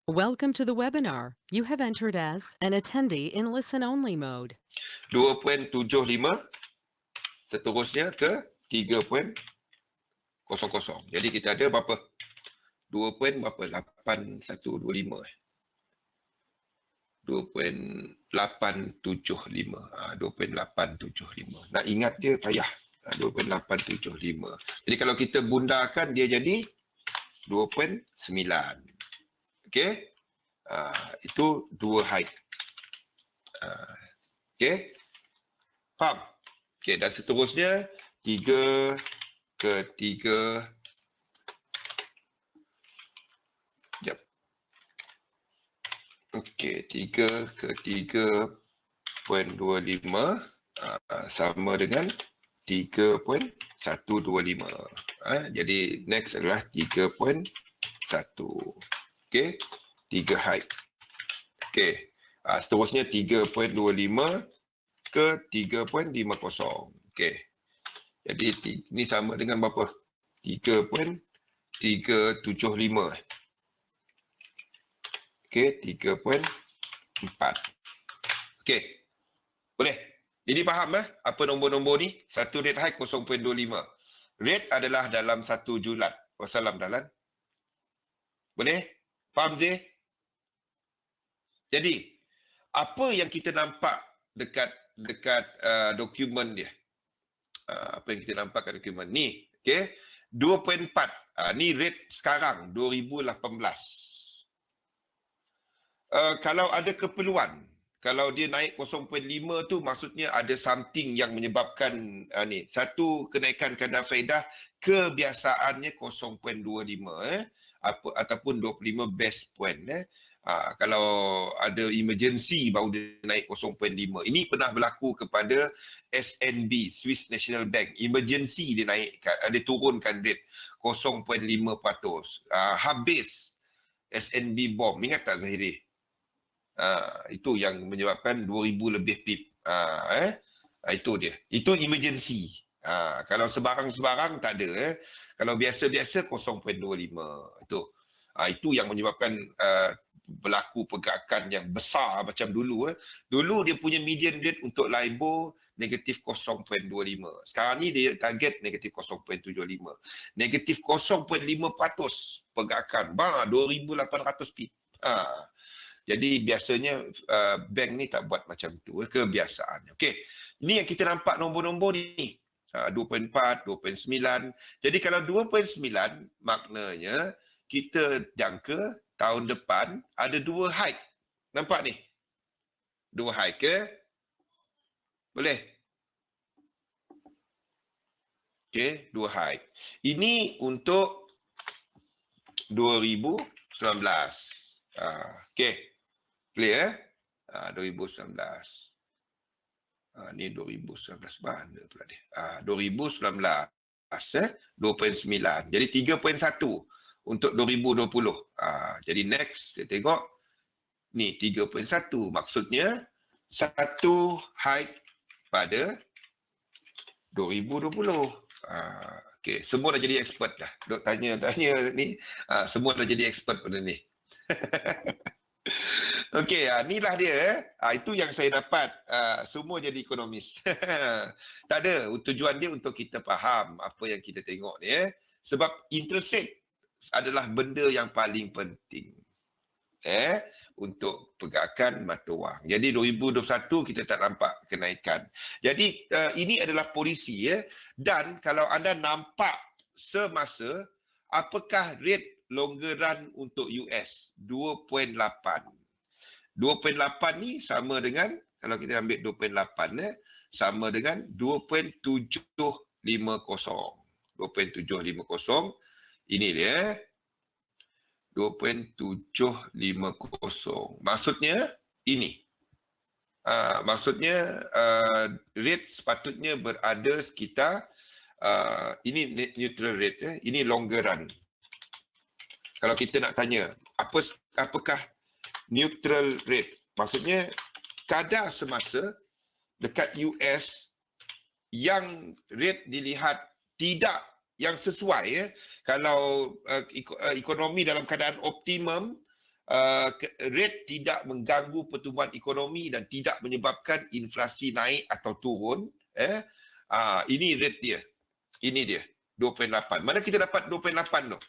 Welcome to the webinar. You have entered as an attendee in listen-only mode. 2.75, seterusnya ke 3.00. Jadi kita ada berapa? 2.8125. 2.875. 2.875. Nak ingat dia payah. 2.875. Jadi kalau kita bundakan dia jadi 2.9. Okey? Itu dua height. Okey? Faham? Okey, dan seterusnya 3 ke 3. Sekejap. Okey, 3 ke 3.25 sama dengan 3.125. Jadi next adalah 3.1. Okey, 3 height. Okey, seterusnya 3.25 ke 3.50. Okey. Jadi ini sama dengan berapa? 3.375. Okey, 3.4. Okey. Boleh? Jadi faham apa nombor-nombor ni? Satu rate high 0.25. Rate adalah dalam 1 julat. Wassalam dalan. Boleh? Faham je? Jadi, apa yang kita nampak dekat dokumen dia? Apa yang kita nampak kat dokumen ni? Okey, 2.4. Ni rate sekarang 2018. Kalau ada keperluan, kalau dia naik 0.5 tu maksudnya ada something yang menyebabkan ni. Satu, kenaikan kadar faedah kebiasaannya 0.25 ataupun 25 base point. Kalau ada emergency baru dia naik 0.5. Ini pernah berlaku kepada SNB, Swiss National Bank. Emergency dia naikkan, dia turunkan rate 0.5%. Habis SNB bomb. Ingat tak Zahiri? Itu yang menyebabkan 2000 lebih pip. Itu dia. Itu emergency. Kalau sebarang-sebarang tak ada. Kalau biasa-biasa 0.25. Itu yang menyebabkan berlaku pergerakan yang besar macam dulu. Dulu dia punya median rate untuk LIBOR negatif 0.25. Sekarang ni dia target negatif 0.75. Negatif 0.5% pergerakan. 2,800 pip. Jadi biasanya bank ni tak buat macam tu, kebiasaan. Okey, ni yang kita nampak nombor-nombor ni. 2.4, 2.9. Jadi kalau 2.9 maknanya kita jangka tahun depan ada 2 hike. Nampak ni? 2 hike ke? Boleh? Okey, 2 hike. Ini untuk 2019. Okey. Clear? 2019. Ni 2019 mana pula dia? 2019 2.9. Jadi 3.1 untuk 2020. Jadi next kita tengok ni 3.1. Maksudnya satu hike pada 2020. Okey, semua dah jadi expert dah. Dok tanya ni, semua dah jadi expert pada ni. Okey, inilah dia. Itu yang saya dapat. Semua jadi ekonomis. Tak ada. Tujuan dia untuk kita faham apa yang kita tengok ni. Sebab interest rate adalah benda yang paling penting. Untuk pergerakan mata wang. Jadi 2021 kita tak nampak kenaikan. Jadi ini adalah polisi. Dan kalau anda nampak semasa, apakah rate longer run untuk US? 2.8. 2.8 ni sama dengan, kalau kita ambil 2.8 sama dengan 2.750. 2.750. Ini dia. 2.750. Maksudnya ini. Maksudnya rate sepatutnya berada sekitar ini neutral rate. Ini longer run. Kalau kita nak tanya, apakah neutral rate? Maksudnya kadar semasa dekat US yang rate dilihat tidak yang sesuai. Kalau ekonomi dalam keadaan optimum, rate tidak mengganggu pertumbuhan ekonomi dan tidak menyebabkan inflasi naik atau turun. Ini rate dia. Ini dia, 2.8. Mana kita dapat 2.8 tu?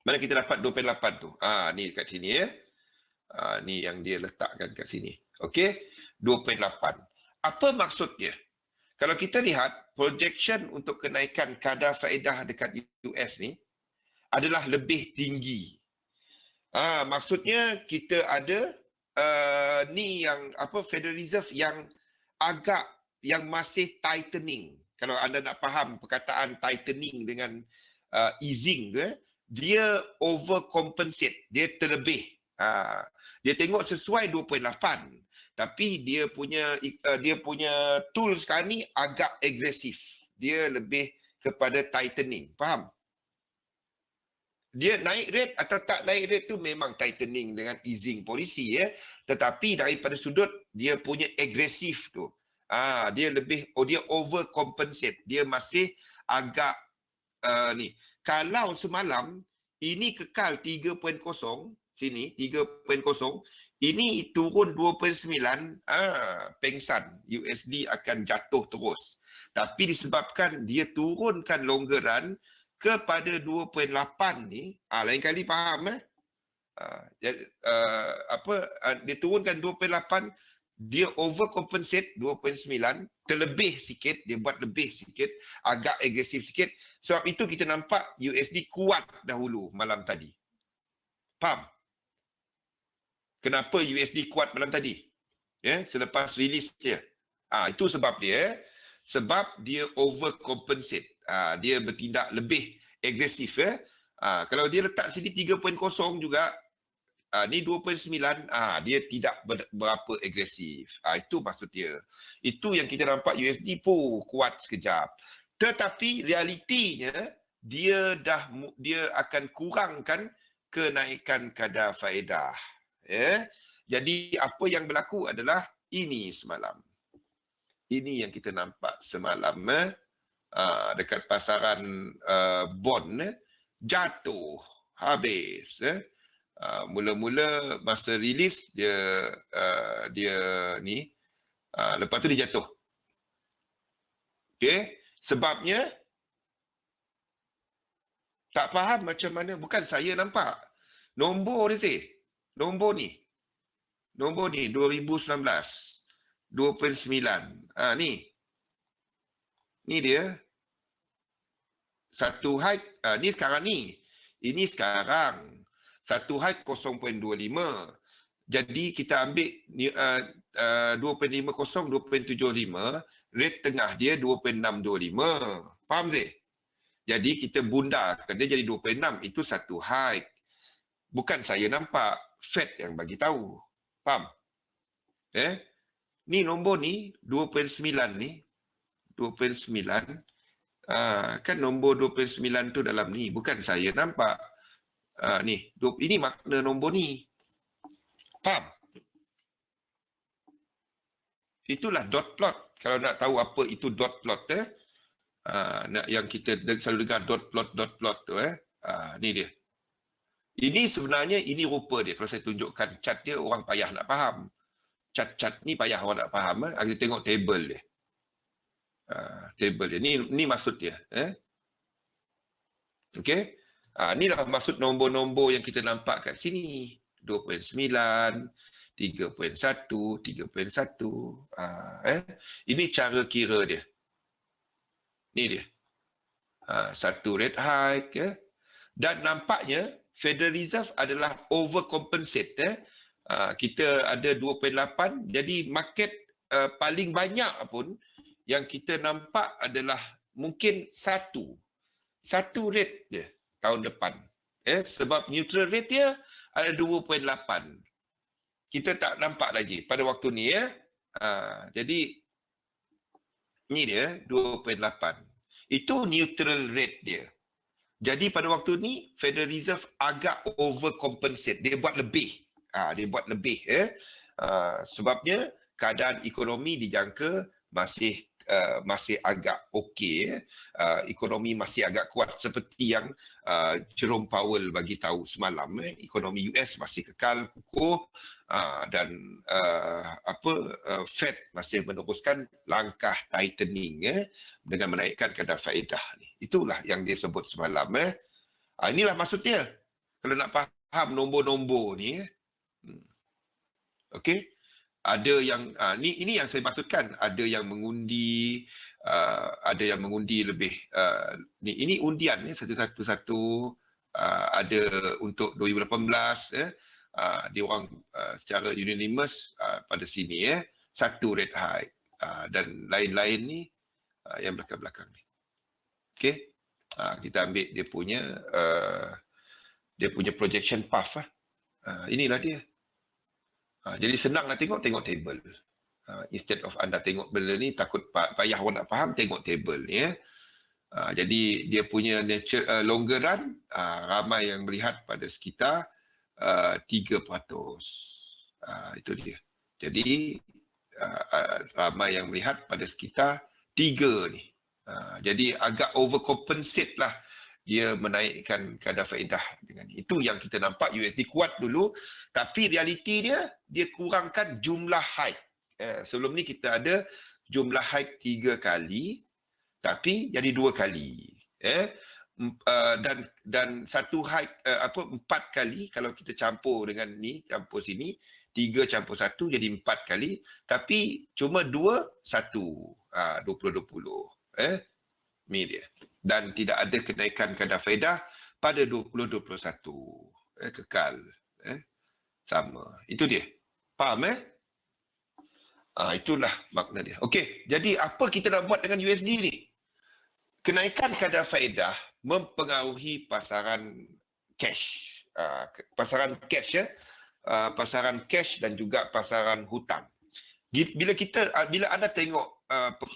Mana kita dapat 2.8 tu? Ni kat sini ya. Ni yang dia letakkan kat sini. Okey, 2.8. Apa maksudnya? Kalau kita lihat projection untuk kenaikan kadar faedah dekat US ni adalah lebih tinggi. Maksudnya kita ada ni yang apa, Federal Reserve yang masih tightening. Kalau anda nak faham perkataan tightening dengan easing tu, dia overcompensate, dia terlebih. Dia tengok sesuai 2.8, tapi dia punya tool sekarang ni agak agresif. Dia lebih kepada tightening. Faham? Dia naik rate atau tak naik rate tu memang tightening dengan easing policy ya. Tetapi daripada sudut dia punya agresif tu, dia lebih, dia overcompensate. Dia masih agak ni. Kalau semalam ini kekal 3.0, sini 3.0, ini turun 2.9, pengsan, USD akan jatuh terus. Tapi disebabkan dia turunkan longgaran kepada 2.8 ni, lain kali faham dia turunkan 2.8, dia overcompensate 2.9, terlebih sikit, dia buat lebih sikit, agak agresif sikit. Sebab itu kita nampak USD kuat dahulu malam tadi. Faham? Kenapa USD kuat malam tadi? Selepas rilis dia. Itu sebab dia. Sebab dia overcompensate. Dia bertindak lebih agresif. Kalau dia letak sini 3.0 juga, ni 2.9, dia tidak berapa agresif. Itu maksud dia. Itu yang kita nampak USD pun kuat sekejap. Tetapi realitinya, dia akan kurangkan kenaikan kadar faedah. Jadi apa yang berlaku adalah ini semalam. Ini yang kita nampak semalam dekat pasaran bond jatuh habis. Mula-mula masa rilis dia ni, lepas tu dia jatuh. Okey, sebabnya tak faham macam mana, bukan saya nampak. Nombor dia Nombor ni 2019 2.9. Ni dia. Satu high, ni sekarang ni. Ini sekarang. Satu high 0.25. Jadi kita ambil 2.50, 2.75. Rate tengah dia 2.625. Faham Zee? Jadi kita bundarkan dia jadi 2.6. Itu satu high. Bukan saya nampak. Fed yang bagi tahu. Faham? Ni nombor ni 2.9 ni. 2.9. Kan nombor 2.9 tu dalam ni. Bukan saya nampak. Ni. Ini makna nombor ni. Faham? Itulah dot plot. Kalau nak tahu apa itu dot plot, yang kita selalu dengar dot plot tu, ni dia. Ini sebenarnya, ini rupa dia. Kalau saya tunjukkan chart dia, orang payah nak faham. Chart ni payah orang nak faham. Kita tengok table dia. Table dia. Ni maksud dia. Okey. Inilah maksud nombor-nombor yang kita nampak kat sini. 2.9, 3.1, 3.1. Ini cara kira dia. Ni dia. Satu rate hike. Dan nampaknya, Federal Reserve adalah overcompensate. Kita ada 2.8, jadi market paling banyak pun yang kita nampak adalah mungkin satu rate dia tahun depan. Sebab neutral rate dia ada 2.8. Kita tak nampak lagi pada waktu ni. Jadi ni dia 2.8. Itu neutral rate dia. Jadi pada waktu ni Federal Reserve agak overcompensate. Dia buat lebih. Sebabnya keadaan ekonomi dijangka masih masih agak okey, ekonomi masih agak kuat seperti yang Jerome Powell bagi tahu semalam, ekonomi US masih kekal kukuh, dan Fed masih meneruskan langkah tightening dengan menaikkan kadar faedah ni. Itulah yang dia sebut semalam. Inilah maksudnya kalau nak faham nombor-nombor ni. Okey, ada yang ini yang saya maksudkan, ada yang mengundi, ada yang mengundi lebih, ini undian satu-satu, ada untuk 2018 dia orang secara unanimous pada sini satu rate hike, dan lain-lain ni yang belakang-belakang ni. Okey, kita ambil dia punya projection path inilah dia. Jadi senang nak tengok table. Instead of anda tengok benda ni takut payah orang nak faham, tengok table ni. Jadi dia punya nature longer run, ramai yang melihat pada sekitar 3%. Itu dia. Jadi ramai yang melihat pada sekitar 3 ni. Jadi agak overcompensate lah dia menaikkan kadar faedah dengan itu yang kita nampak USD kuat dulu, tapi realiti dia kurangkan jumlah hike. Sebelum ni kita ada jumlah hike 3 kali tapi jadi 2 kali. Dan satu hike 4 kali kalau kita campur dengan ni, campur sini 3 campur 1 jadi 4 kali, tapi cuma 2 1 2020. Ni dia. Dan tidak ada kenaikan kadar faedah pada 2021. Kekal. Sama. Itu dia. Faham itulah makna dia. Okey, jadi apa kita nak buat dengan USD ni? Kenaikan kadar faedah mempengaruhi pasaran cash. Pasaran cash pasaran cash dan juga pasaran hutang. Bila anda tengok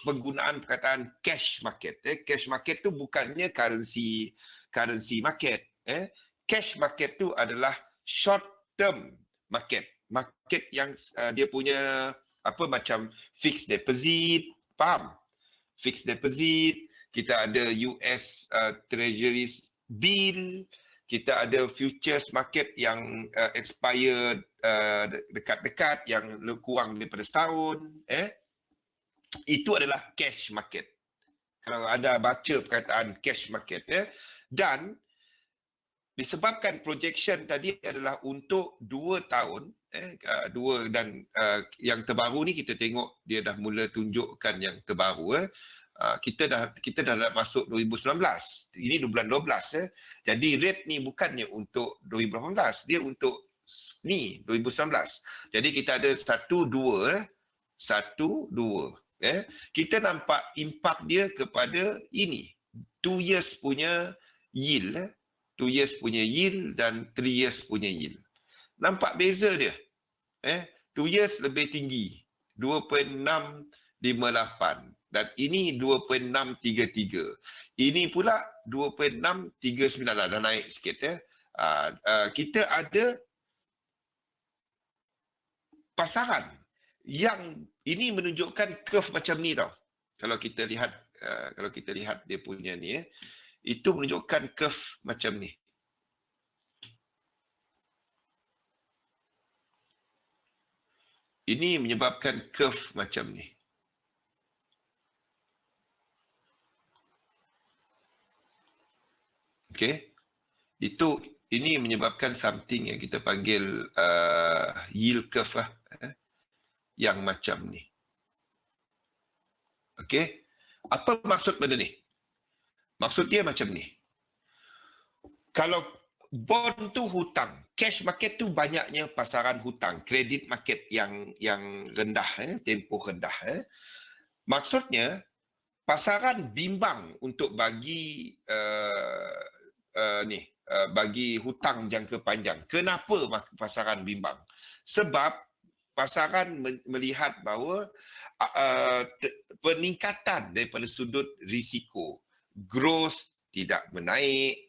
penggunaan perkataan cash market, cash market tu bukannya currency market. Cash market tu adalah short term market yang dia punya macam fixed deposit, faham? Fixed deposit, kita ada US treasuries bill, kita ada futures market yang expired dekat-dekat, yang kurang daripada setahun. Itu adalah cash market. Kalau anda baca perkataan cash market. Dan disebabkan projection tadi adalah untuk 2 tahun, dan yang terbaru ni kita tengok dia dah mula tunjukkan yang terbaru. Kita dah masuk 2019. Ini bulan 12. Jadi rate ni bukannya untuk 2018, dia untuk ni 2019. Jadi kita ada 1 2. Kita nampak impak dia kepada ini 2 years punya yield, 2 years punya yield dan 3 years punya yield. Nampak beza dia. 2 years lebih tinggi, 2.658, dan ini 2.633. Ini pula 2.639 lah, dah naik sikit. Kita ada pasaran yang ini menunjukkan curve macam ni tau. Kalau kita lihat dia punya ni, itu menunjukkan curve macam ni. Ini menyebabkan curve macam ni. Okey. Ini menyebabkan something yang kita panggil yield curve lah. Yang macam ni. Okey. Apa maksud benda ni? Maksud dia macam ni. Kalau bond tu hutang, cash market tu banyaknya pasaran hutang, kredit market yang rendah, tempoh rendah. Maksudnya pasaran bimbang untuk bagi bagi hutang jangka panjang. Kenapa pasaran bimbang? Sebab pasaran melihat bahawa peningkatan daripada sudut risiko, growth tidak menaik,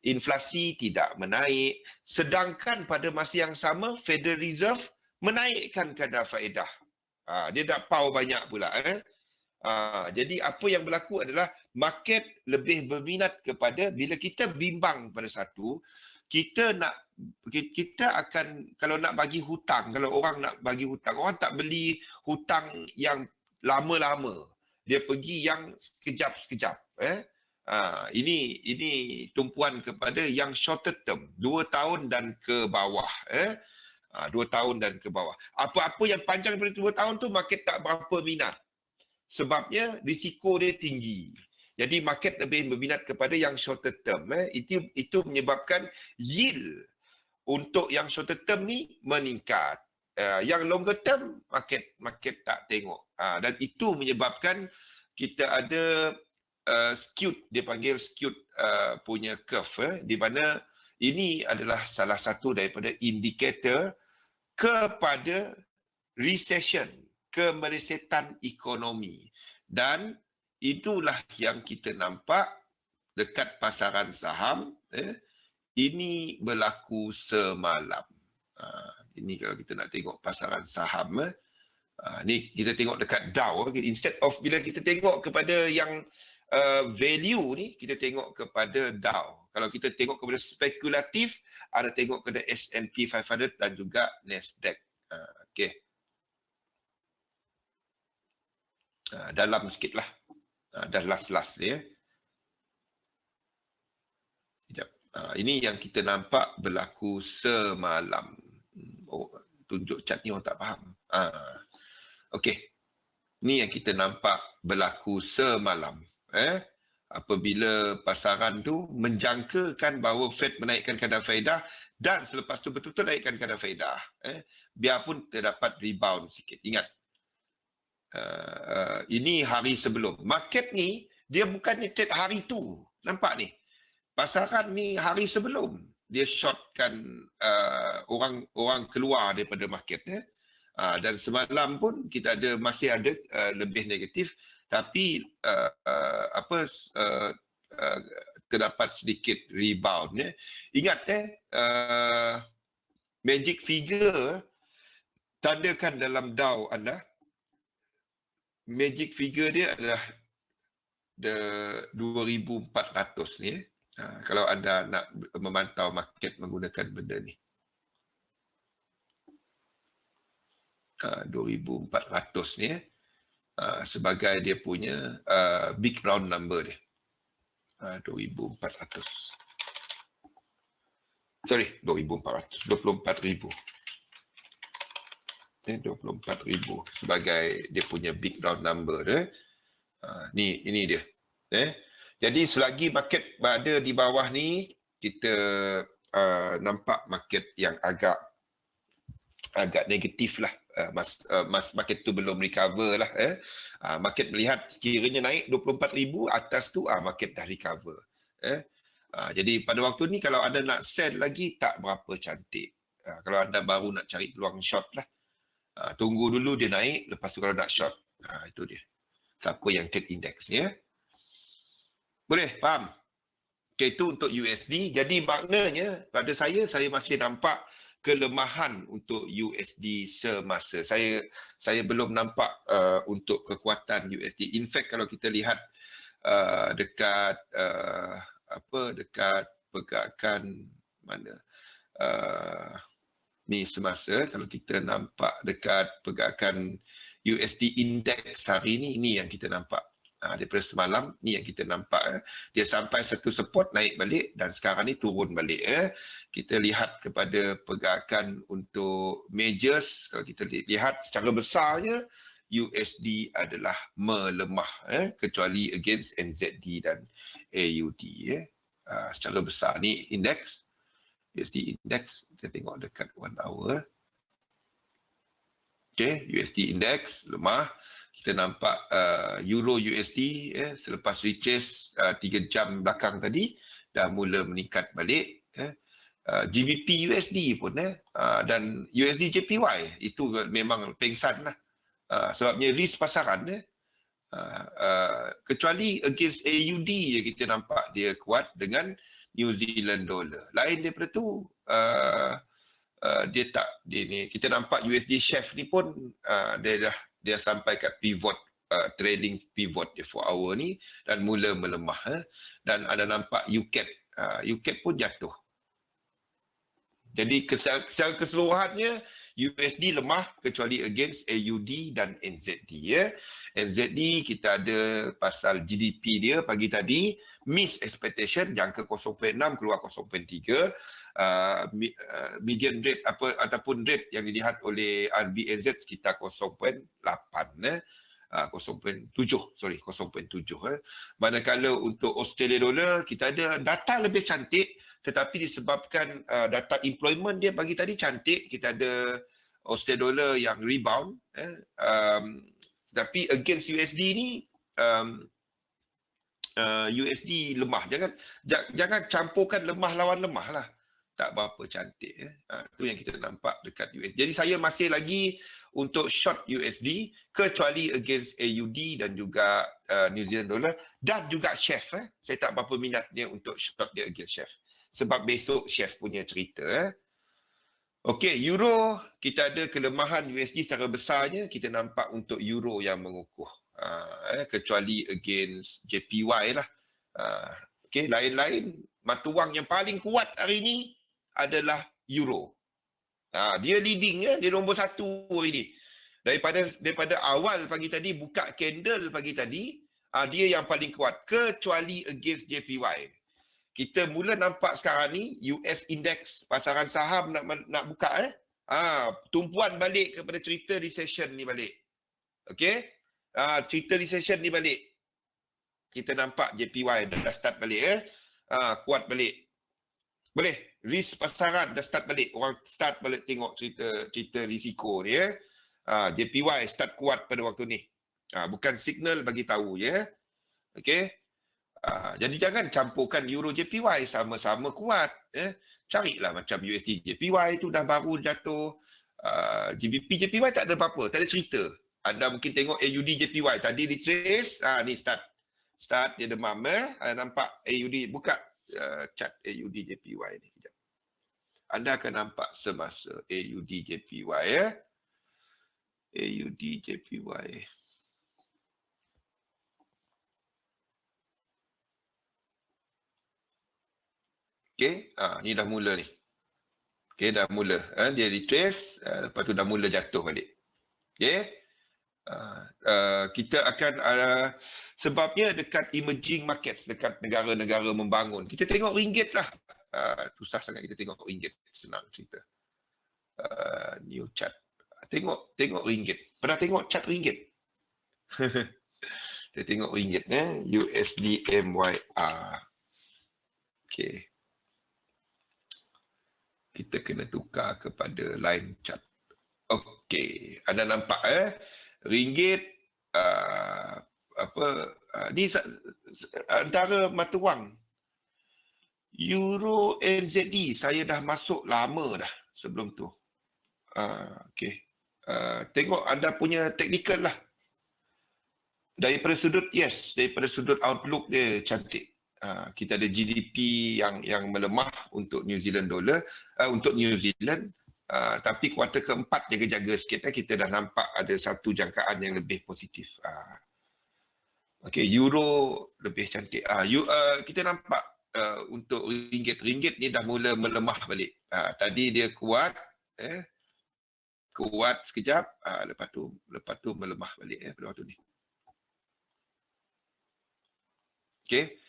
inflasi tidak menaik, sedangkan pada masa yang sama Federal Reserve menaikkan kadar faedah. Dia dah pau banyak pula. Jadi apa yang berlaku adalah market lebih berminat kepada bila kita bimbang pada satu, kita akan kalau nak bagi hutang, kalau orang nak bagi hutang, orang tak beli hutang yang lama-lama. Dia pergi yang sekejap-sekejap. Ini tumpuan kepada yang shorter term, 2 tahun dan ke bawah. 2 tahun dan ke bawah. Apa-apa yang panjang daripada 2 tahun tu market tak berapa minat. Sebabnya risiko dia tinggi. Jadi market lebih berminat kepada yang shorter term. Itu menyebabkan yield untuk yang shorter term ni meningkat. Yang longer term market tak tengok. Dan itu menyebabkan kita ada skewed, dia panggil skewed punya curve, di mana ini adalah salah satu daripada indikator kepada recession, kemerosotan ekonomi. Dan itulah yang kita nampak dekat pasaran saham. Ini berlaku semalam. Ini kalau kita nak tengok pasaran saham. Ni kita tengok dekat Dow. Instead of bila kita tengok kepada yang value ni, kita tengok kepada Dow. Kalau kita tengok kepada spekulatif, ada tengok kepada S&P 500 dan juga Nasdaq. Okey. Dalam sikit lah. Dah last ni. Sekejap. Ini yang kita nampak berlaku semalam. Tunjuk chart ni orang tak faham. Okey. Ni yang kita nampak berlaku semalam. Apabila pasaran tu menjangkakan bahawa Fed menaikkan kadar faedah dan selepas tu betul-betul naikkan kadar faedah. Biarpun terdapat rebound sikit. Ingat. Ini hari sebelum. Market ni, dia bukannya trade hari tu. Nampak ni? Pasaran ni hari sebelum. Dia shortkan orang keluar daripada market. Dan semalam pun kita masih ada lebih negatif. Tapi terdapat sedikit rebound. Ingat magic figure tandakan dalam Dow anda. Magic figure dia adalah 2,400 ni. Kalau anda nak memantau market menggunakan benda ni. 2,400 ni sebagai dia punya big round number dia. 2,400. Sorry, 2,400. 24,000. 24,000 sebagai dia punya big round number dia. Ini dia. Jadi selagi market berada di bawah ni, kita nampak market yang agak negatif lah. Market tu belum recover lah. Market melihat sekiranya naik 24,000 atas tu, market dah recover. Jadi pada waktu ni kalau anda nak sell lagi tak berapa cantik. Kalau anda baru nak cari peluang short lah. Tunggu dulu dia naik, lepas tu kalau nak short. Itu dia. Siapa yang trade index ni. Boleh? Faham? Okay, itu untuk USD. Jadi maknanya pada saya masih nampak kelemahan untuk USD semasa. Saya belum nampak untuk kekuatan USD. In fact, kalau kita lihat dekat pergerakan mana ni semasa, kalau kita nampak dekat pergerakan USD index hari ni yang kita nampak. Daripada semalam ni yang kita nampak. Dia sampai satu support naik balik dan sekarang ni turun balik. Kita lihat kepada pergerakan untuk majors, kalau kita lihat secara besarnya USD adalah melemah, kecuali against NZD dan AUD. Secara besar ni indeks USD index, kita tengok dekat 1 hour. Okay, USD index lemah. Kita nampak Euro USD selepas retrace 3 jam belakang tadi dah mula meningkat balik. GBP USD pun dan USD JPY itu memang pengsan lah. Sebabnya risk pasaran kecuali against AUD je kita nampak dia kuat dengan New Zealand dollar. Lain daripada tu dia ni kita nampak USD chef ni pun dia sampai kat pivot trailing pivot dia 4 hour ni dan mula melemah. Dan anda nampak UCAP. UCAP pun jatuh. Jadi secara keseluruhannya USD lemah kecuali against AUD dan NZD ya. NZD kita ada pasal GDP dia pagi tadi miss expectation jangka 0.6 keluar 0.3. Median rate ataupun rate yang dilihat oleh RBNZ sekitar 0.8 0.7. Manakala untuk Australia dollar kita ada data lebih cantik tetapi disebabkan data employment dia pagi tadi cantik, kita ada Australia dollar yang rebound tapi against USD ni USD lemah. Jangan campurkan lemah lawan lemah lah. Tak berapa cantik. Itu yang kita nampak dekat USD. Jadi saya masih lagi untuk short USD kecuali against AUD dan juga New Zealand dollar dan juga chef. Saya tak berapa minat dia untuk short dia against chef. Sebab besok chef punya cerita. Okey, euro kita ada kelemahan USD secara besarnya. Kita nampak untuk euro yang mengukuh. Kecuali against JPY lah. Okey, lain-lain mata wang yang paling kuat hari ni adalah euro. Dia leading dia nombor 1 hari ni. Daripada awal pagi tadi buka candle pagi tadi, dia yang paling kuat kecuali against JPY. Kita mula nampak sekarang ni US index pasaran saham nak buka tumpuan balik kepada cerita recession ni balik. Okey? Cerita recession ni balik. Kita nampak JPY dah start balik kuat balik. Boleh, risk pasaran dah start balik. Orang start balik tengok cerita risiko ni JPY start kuat pada waktu ni. Bukan signal bagi tahu je. Okey. Jadi jangan campurkan euro JPY sama-sama kuat. Carilah macam USD JPY tu dah baru jatuh. GBP JPY tak ada apa-apa, tak ada cerita. Anda mungkin tengok AUD JPY tadi retrace, ni start dia demam nampak AUD buka chart AUD JPY ni kejap. Anda akan nampak semasa AUD JPY AUD JPY. Okey, ni dah mula ni. Okey, dah mula. Dia retrace, lepas tu dah mula jatuh balik. Okey. Kita akan sebabnya dekat emerging markets, dekat negara-negara membangun. Kita tengok ringgit lah. Susah sangat kita tengok ringgit. Senang cerita. New chart. Tengok ringgit. Pernah tengok chart ringgit? Kita tengok ringgit. USD MYR. Okey. Kita kena tukar kepada line chart. Okey, anda nampak ringgit ni antara mata wang euro NZD saya dah masuk lama dah sebelum tu. Okey. Tengok anda punya technical lah. Daripada sudut outlook dia cantik. Kita ada GDP yang melemah untuk New Zealand dollar, untuk New Zealand, tapi kuartal keempat jaga-jaga sikit kita dah nampak ada satu jangkaan yang lebih positif. Okey, euro lebih cantik. Kita nampak untuk ringgit ni dah mula melemah balik. Tadi dia kuat sekejap, lepas tu melemah balik pada waktu ni. Okey.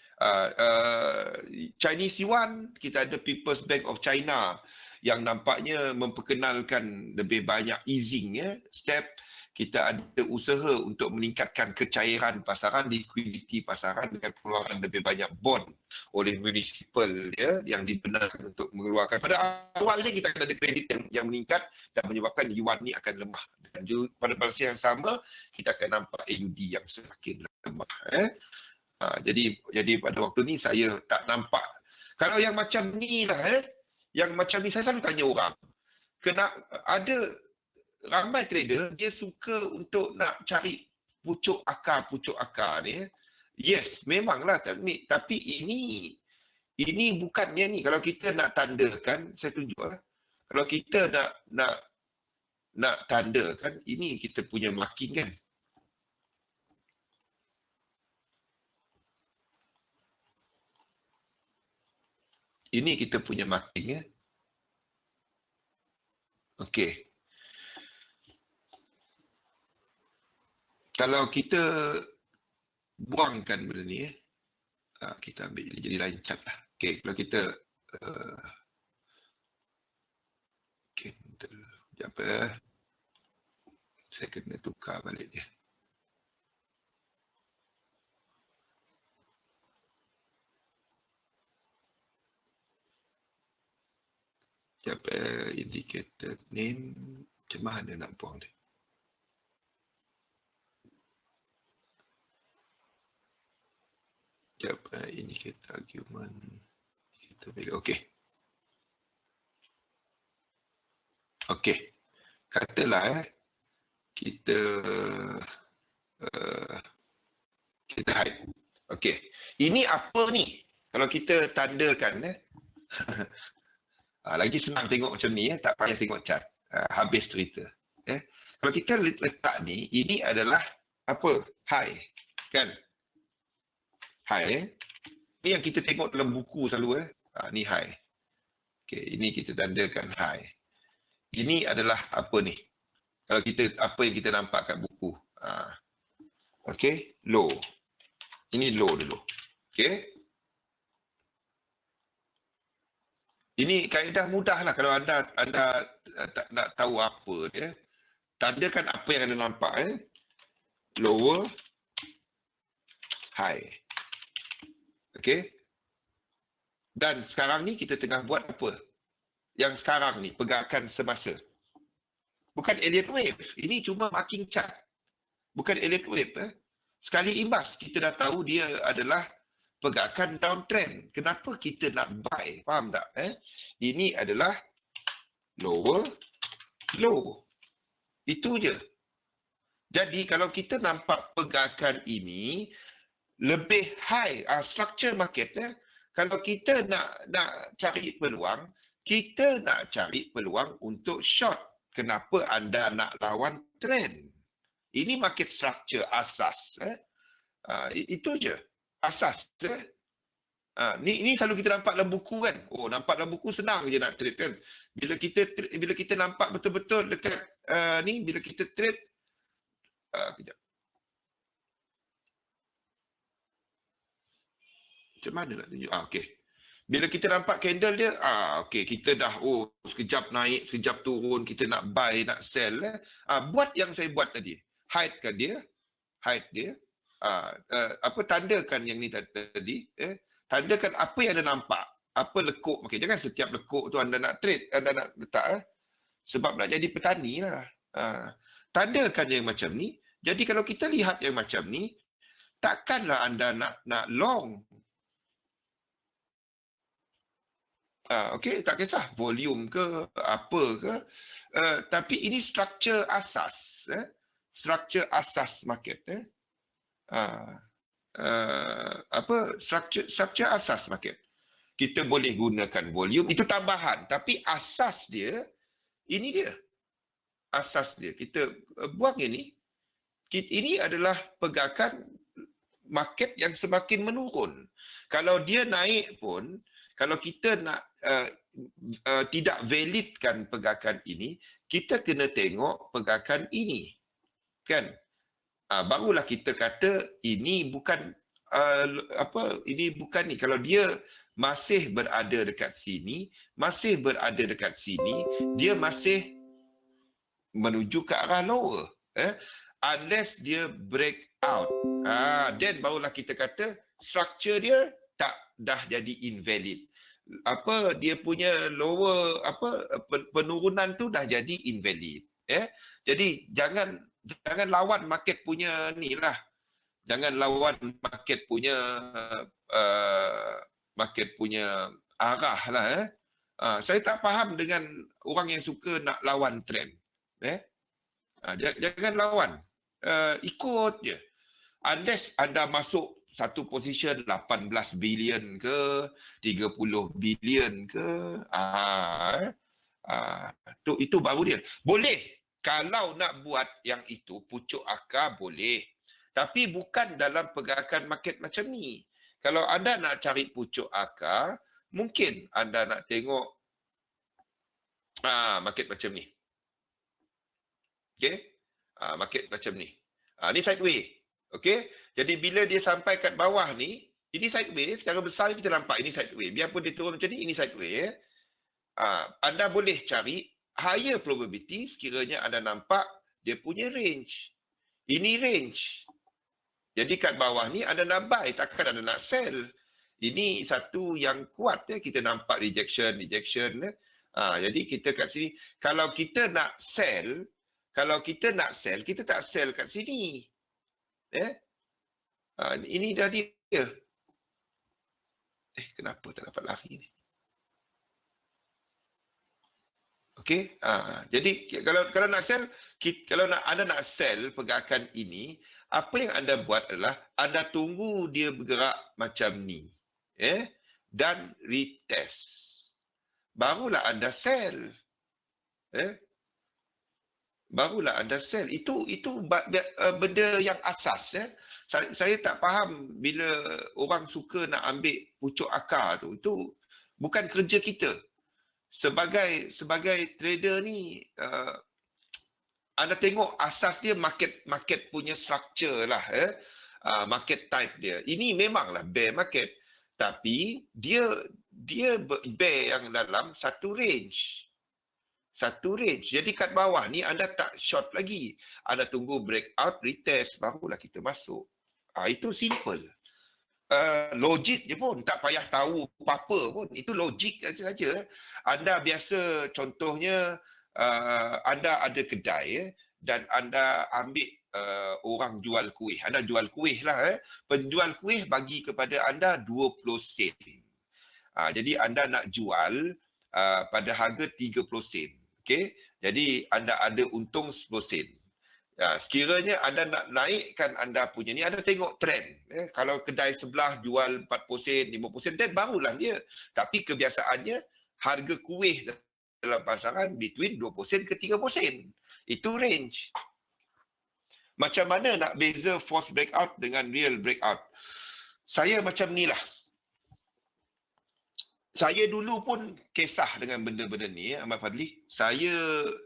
Chinese Yuan, kita ada People's Bank of China yang nampaknya memperkenalkan lebih banyak easing step. Kita ada usaha untuk meningkatkan kecairan pasaran, liquidity pasaran dengan pengeluaran lebih banyak bond oleh municipal yang dibenarkan untuk mengeluarkan. Pada awalnya kita akan ada kredit yang meningkat dan menyebabkan yuan ni akan lemah. Dan pada masa yang sama kita akan nampak AUD yang semakin lemah. Jadi pada waktu ni saya tak nampak. Kalau yang macam ni lah yang macam ni saya selalu tanya orang. Ada ramai trader dia suka untuk nak cari pucuk akar ni. Yes, memanglah teknik, tapi ini bukannya ni. Kalau kita nak tandakan, saya tunjuk kalau kita nak tandakan, ini kita punya marking kan. Ini kita punya marking ya. Okey. Kalau kita buangkan benda ni kita ambil jadi lain cat lah. Okey, kalau kita okey, sekejap saya kena tukar balik dia. Sekejap indicator name macam mana nak buang dia. Sekejap indicator argument kita pilih okey. Okey. Katalah kita hide. Okey. Ini apa ni? Kalau kita tandakan lagi senang tengok macam ni tak payah tengok chart. Habis cerita. Kalau kita letak ni, ini adalah apa? High. Kan? High. Ni yang kita tengok dalam buku selalu ni high. Okey, ini kita tandakan high. Ini adalah apa ni? Kalau kita apa yang kita nampak kat buku. Okey, low. Ini low dulu. Okey. Ini kaedah mudah lah kalau anda tak nak tahu apa dia. Tandakan apa yang anda nampak lower, high. Okey. Dan sekarang ni kita tengah buat apa? Yang sekarang ni, pergerakan semasa. Bukan Elliott wave. Ini cuma marking chart. Bukan Elliott wave. Sekali imbas, kita dah tahu dia adalah pergerakan downtrend. Kenapa kita nak buy? Faham tak? Ini adalah lower, low. Itu je. Jadi kalau kita nampak pergerakan ini lebih high, structure market kalau kita nak cari peluang, kita nak cari peluang untuk short. Kenapa anda nak lawan trend? Ini market structure asas. Itu je. Asas. Ni selalu kita nampak dalam buku kan. Oh, nampak dalam buku senang je nak trade kan. Bila kita nampak betul-betul dekat ni, bila kita trade kejap. Macam mana nak tunjuk? Okey. Bila kita nampak candle dia, okey, kita dah sekejap naik, sekejap turun, kita nak buy, nak sell buat yang saya buat tadi. Hide dia. Tandakan yang ni tadi, tandakan apa yang anda nampak, apa lekuk. Okey, jangan setiap lekuk tu anda nak trade, anda nak letak sebab nak jadi petani lah. Tandakan yang macam ni. Jadi kalau kita lihat yang macam ni, takkanlah anda nak long. Okey, tak kisah volume ke apa ke, tapi ini structure asas, structure asas market. Structure asas market. Kita boleh gunakan volume, itu tambahan, tapi asas dia, ini dia. Asas dia. Kita buang ini. Ini adalah pergerakan market yang semakin menurun. Kalau dia naik pun, kalau kita nak tidak validkan pergerakan ini, kita kena tengok pergerakan ini. Kan? Barulah kita kata ini bukan ini bukan ni. Kalau dia masih berada dekat sini, dia masih menuju ke arah lower. Unless dia break out. Then barulah kita kata structure dia dah jadi invalid. Dia punya lower penurunan tu dah jadi invalid. Jadi jangan lawan market punya ni lah. Jangan lawan market punya arah lah. Saya tak faham dengan orang yang suka nak lawan trend. Jangan lawan. Ikut je. Unless anda masuk satu position 18 bilion ke, 30 bilion ke, itu baru dia. Boleh. Kalau nak buat yang itu, pucuk akar boleh. Tapi bukan dalam pergerakan market macam ni. Kalau anda nak cari pucuk akar, mungkin anda nak tengok market macam ni. Okey? Market macam ni. Ni sideway. Okey? Jadi bila dia sampai kat bawah ni, ini sideway, secara besar kita nampak ini sideway. Biarpun dia turun macam ni, ini sideway. Anda boleh cari higher probability sekiranya anda nampak dia punya range. Ini range. Jadi kat bawah ni anda nak buy, takkan anda nak sell. Ini satu yang kuat kita nampak rejection. Jadi kita kat sini, kalau kita nak sell, kita tak sell kat sini. Ini dah dia. Kenapa tak dapat lari ni? Okey, jadi kalau nak sell, kalau anda nak sell pergerakan ini, apa yang anda buat adalah anda tunggu dia bergerak macam ni, dan retest. Barulah anda sell. Barulah anda sell. Itu benda yang asas. Saya tak faham bila orang suka nak ambil pucuk akar tu. Itu bukan kerja kita. Sebagai trader ni, anda tengok asas dia market punya structure lah. Market type dia. Ini memanglah bear market. Tapi dia bear yang dalam satu range. Jadi kat bawah ni anda tak short lagi. Anda tunggu breakout, retest, barulah kita masuk. Itu simple. Logik je pun. Tak payah tahu apa-apa pun. Itu logik saja. Anda biasa contohnya, anda ada kedai dan anda ambil orang jual kuih. Anda jual kuih lah. Penjual kuih bagi kepada anda 20 sen. Jadi anda nak jual pada harga 30 sen. Okay? Jadi anda ada untung 10 sen. Sekiranya anda nak naikkan anda punya ni, anda tengok trend. Kalau kedai sebelah jual 40 sen, 50 sen, dan barulah dia. Tapi kebiasaannya harga kuih dalam pasaran between 20 sen ke 30 sen. Itu range. Macam mana nak beza false breakout dengan real breakout? Saya macam ni lah. Saya dulu pun kisah dengan benda-benda ni, Ahmad Fadli. Saya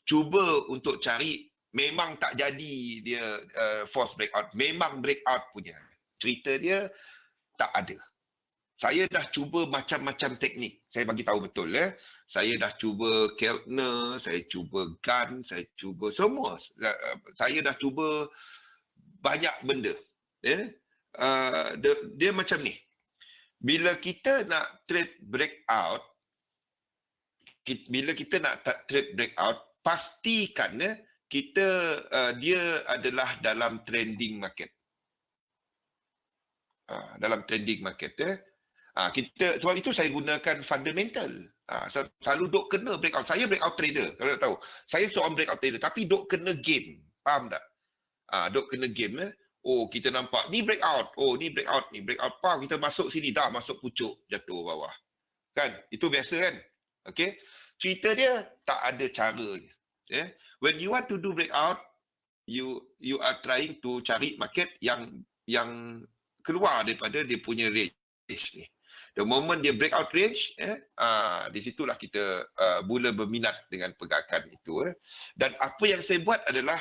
cuba untuk cari, memang tak jadi dia false breakout. Memang breakout punya. Cerita dia tak ada. Saya dah cuba macam-macam teknik. Saya bagi tahu betul. Saya dah cuba Keltner, saya cuba Gun, saya cuba semua. Saya dah cuba banyak benda. Dia macam ni. Bila kita nak trade breakout, pastikan dia adalah dalam trending market. Dalam trending market. Sebab itu saya gunakan fundamental. Selalu duk kena breakout. Saya breakout trader, kalau nak tahu. Saya seorang breakout trader, tapi duk kena game. Faham tak? Duk kena game. Oh, kita nampak ni breakout. Oh, ni breakout. Kita masuk sini, dah masuk pucuk, jatuh bawah. Kan? Itu biasa kan? Okay? Cerita dia tak ada caranya. When you want to do breakout, you are trying to cari market yang keluar daripada dia punya range ni. The moment dia breakout range, di situlah kita mula berminat dengan pergerakan itu. Dan apa yang saya buat adalah,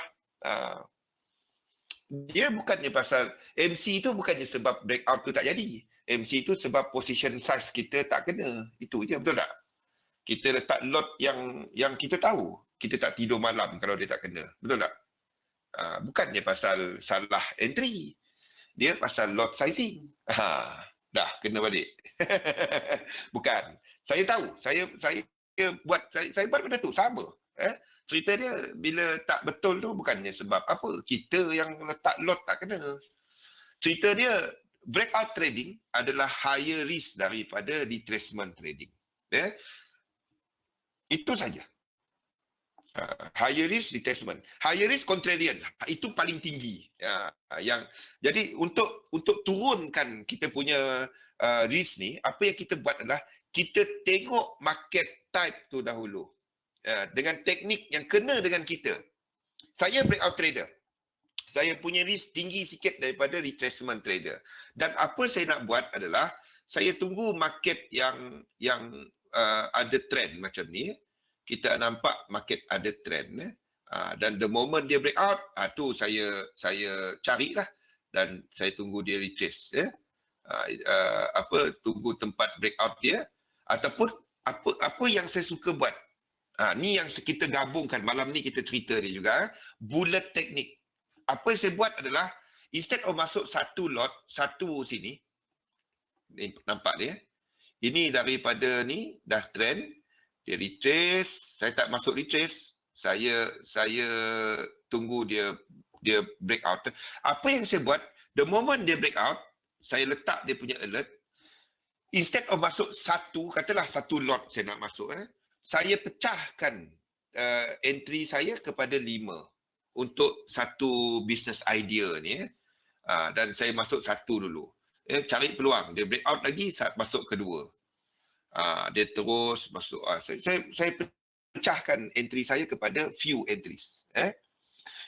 dia bukannya pasal MC itu, bukannya sebab breakout tu tak jadi. MC itu sebab position size kita tak kena. Itu je, betul tak? Kita letak lot yang kita tahu. Kita tak tidur malam kalau dia tak kena. Betul tak? Bukannya pasal salah entry. Dia pasal lot sizing. Dah kena balik. Bukan. Saya tahu. Saya buat benda tu sama. Cerita dia bila tak betul tu bukannya sebab apa. Kita yang letak lot tak kena. Cerita dia, breakout trading adalah higher risk daripada retracement trading. Itu saja. Higher risk retracement. Higher risk contrarian. Itu paling tinggi. Jadi untuk turunkan kita punya risk ni, apa yang kita buat adalah kita tengok market type tu dahulu. Dengan teknik yang kena dengan kita. Saya breakout trader. Saya punya risk tinggi sikit daripada retracement trader. Dan apa saya nak buat adalah saya tunggu market yang ada trend macam ni. Kita nampak market ada trend, dan the moment dia break out, tu saya carilah dan saya tunggu dia retrace, tunggu tempat breakout dia, ataupun apa yang saya suka buat. Ni yang kita gabungkan malam ni, kita cerita dia juga. Bullet technique. Apa yang saya buat adalah, instead of masuk satu lot, satu sini, nampak dia, ini daripada ni dah trend, dia retrace, saya tak masuk retrace, saya tunggu dia breakout. Apa yang saya buat, the moment dia breakout, saya letak dia punya alert, instead of masuk satu, katalah satu lot saya nak masuk, saya pecahkan entry saya kepada 5 untuk satu business idea ni, dan saya masuk satu dulu, cari peluang, dia breakout lagi, masuk kedua, dia terus masuk. Saya pecahkan entry saya kepada few entries.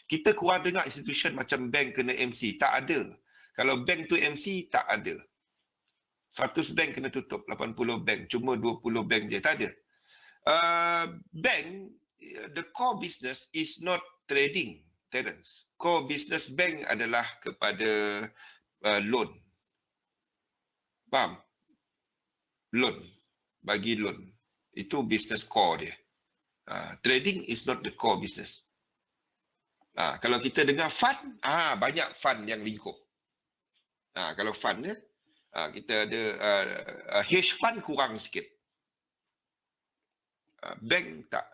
Kita keluar dengar institution macam bank kena MC, tak ada. Kalau bank tu MC, tak ada. 100 bank kena tutup, 80 bank, cuma 20 bank je, tak ada. Bank, the core business is not trading, Terence. Core business bank adalah kepada loan. Faham? Loan. Bagi loan. Itu business core dia. Trading is not the core business. Kalau kita dengar fund, banyak fund yang lingkup. Kalau fund, kita ada hedge fund kurang sikit. Bank tak.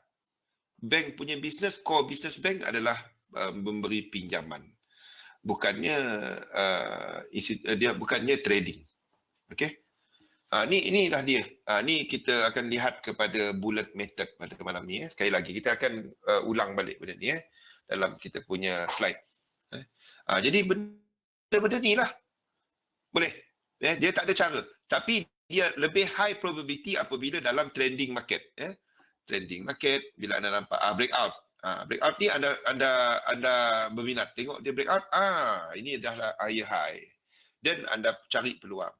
Bank punya business, core business bank adalah memberi pinjaman. Bukannya dia bukannya trading. Okey. Inilah dia. Ni kita akan lihat kepada bullet method pada malam ni. Sekali lagi kita akan ulang balik benda ni dalam kita punya slide. Jadi benda-benda ni lah. Boleh. Dia tak ada cara. Tapi dia lebih high probability apabila dalam trending market. Trending market, bila anda nampak breakout. Breakout ni anda berminat. Tengok dia breakout, ini adalah higher high. Dan anda cari peluang.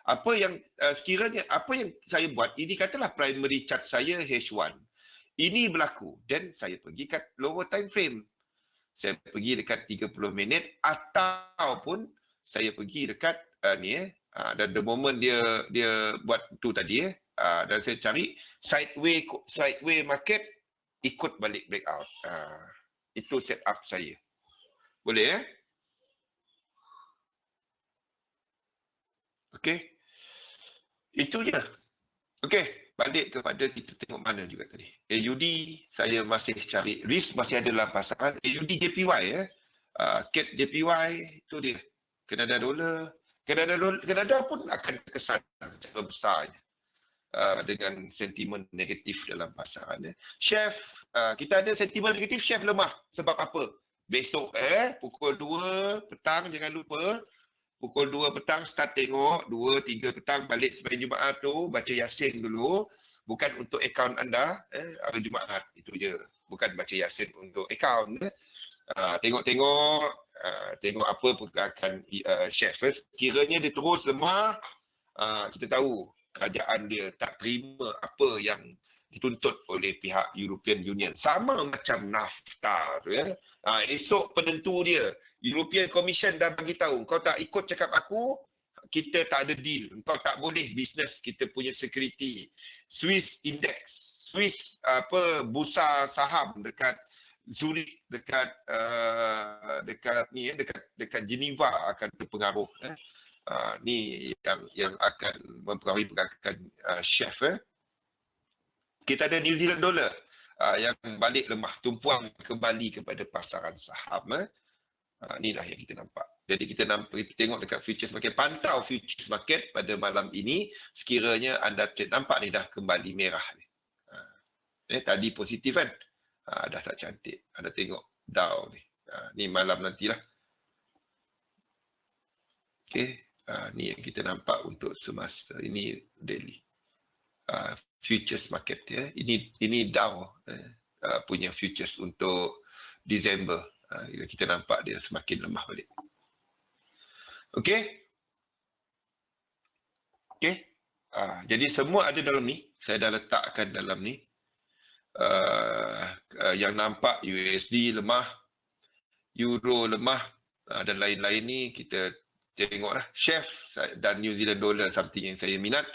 Apa yang sekiranya, apa yang saya buat, ini katalah primary chart saya H1. Ini berlaku. Dan saya pergi kat lower time frame. Saya pergi dekat 30 minit ataupun saya pergi dekat dan the moment dia buat tu tadi, dan saya cari sideway market, ikut balik breakout. Itu setup saya. Boleh Okey. Itu je. Okey, balik kepada kita tengok mana juga tadi. AUD saya masih cari, risk masih ada dalam pasaran. AUD JPY CAD JPY itu dia. Canada dollar. Canada pun akan terkesan secara besarnya. Dengan sentimen negatif dalam pasaran. Chef, kita ada sentimen negatif, chef lemah. Sebab apa? Besok pukul 2 petang, jangan lupa. Pukul 2 petang start tengok, 2, 3 petang balik sepanjang Jumaat tu, baca Yasin dulu. Bukan untuk akaun anda, hari Jumaat. Itu je. Bukan baca Yasin untuk akaun. Tengok apa pergerakan chef. Sekiranya dia terus lemah, kita tahu kerajaan dia tak terima apa yang dituntut oleh pihak European Union. Sama macam NAFTA tu esok penentu dia. European Commission dah bagi tahu, kau tak ikut cakap aku, kita tak ada deal. Kau tak boleh bisnes kita punya security. Swiss Index, Swiss bursa saham dekat Zurich, dekat Geneva akan terpengaruh. Ni yang akan mempengaruhi pergerakan chef. Kita ada New Zealand dollar yang balik lemah, tumpuan kembali kepada pasaran saham. Inilah yang kita nampak. Jadi kita tengok dekat futures market, pantau futures market pada malam ini. Sekiranya anda nampak ni dah kembali merah ni. Tadi positif kan? Dah tak cantik. Anda tengok Dow ni. Ni malam nantilah. Okey. Ni yang kita nampak untuk semasa ini daily futures market ini Dow punya futures untuk Disember. Kita nampak dia semakin lemah balik. Okey. Okey. Jadi semua ada dalam ni. Saya dah letakkan dalam ni. Yang nampak USD lemah, Euro lemah dan lain-lain ni kita tengoklah. Chef dan New Zealand dollar something yang saya minat.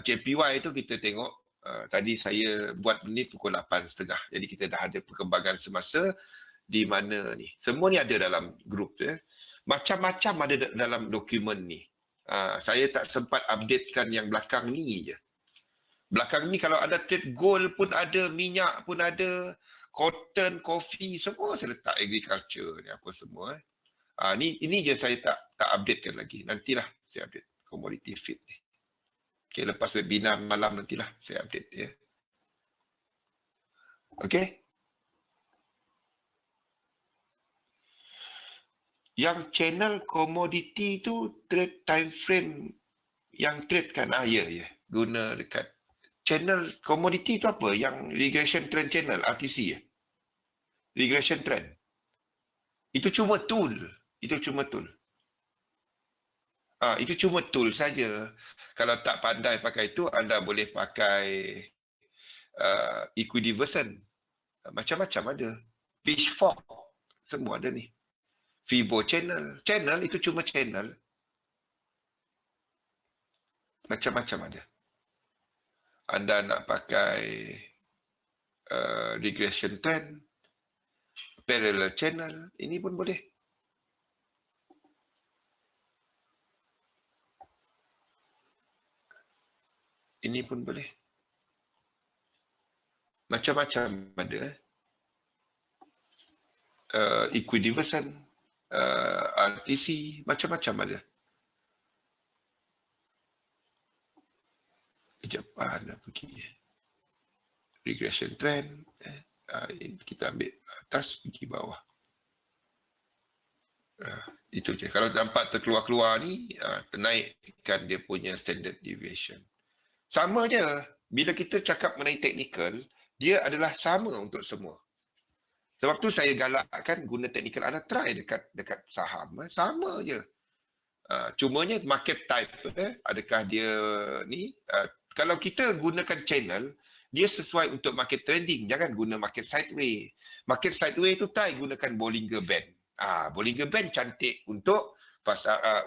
JPY tu kita tengok. Tadi saya buat ni pukul 8.30. Jadi kita dah ada perkembangan semasa di mana ni. Semua ni ada dalam grup tu. Macam-macam ada dalam dokumen ni. Saya tak sempat updatekan yang belakang ni je. Belakang ni kalau ada trade gold pun ada, minyak pun ada, cotton, coffee, semua saya letak agriculture ni apa semua. Ini je saya tak updatekan lagi. Nantilah saya update commodity feed ni. Okay, lepas webinar malam nantilah saya update dia. Okay. Yang channel commodity tu trade time frame yang trade kan? Ya. Guna dekat channel commodity tu apa? Yang regression trend channel, RTC ya? Regression trend. Itu cuma tool. Itu cuma tool saja. Kalau tak pandai pakai itu, anda boleh pakai equidiversion. Macam-macam ada. Pitchfork. Semua ada ni. Fibo channel. Channel itu cuma channel. Macam-macam ada. Anda nak pakai regression trend, parallel channel, ini pun boleh. Ini pun boleh. Macam-macam ada. Equidiversion, RTC, macam-macam ada. Kejap, nak pergi. Regression trend. Kita ambil atas, pergi bawah. Itu je. Kalau nampak terkeluar-keluar ni, naikkan dia punya standard deviation. Sama je. Bila kita cakap mengenai technical, dia adalah sama untuk semua. Sebab tu saya galakkan guna technical. Anda try dekat saham. Sama je. Cumanya market type. Adakah dia ni? Kalau kita gunakan channel, dia sesuai untuk market trending. Jangan guna market sideway. Market sideway tu try gunakan Bollinger Band. Bollinger Band cantik untuk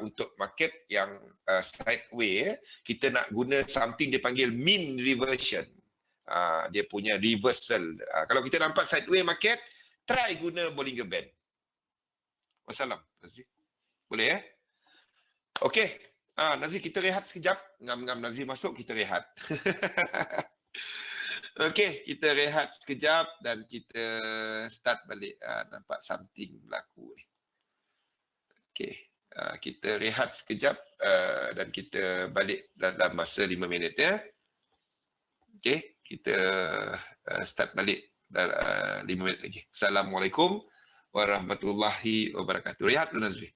untuk market yang sideway. Kita nak guna something dia panggil mean reversion. Dia punya reversal. Kalau kita nampak sideway market, try guna Bollinger Band. Wassalam. Boleh Okey. Nazri kita rehat sekejap. Ngam-ngam Nazri masuk, kita rehat. Okey, kita rehat sekejap dan kita start balik. Nampak something berlaku ni. Okey. Kita rehat sekejap dan kita balik dalam masa 5 minit ya. Okey, kita start balik dalam 5 minit lagi. Assalamualaikum warahmatullahi wabarakatuh. Rehat dulu Nazri.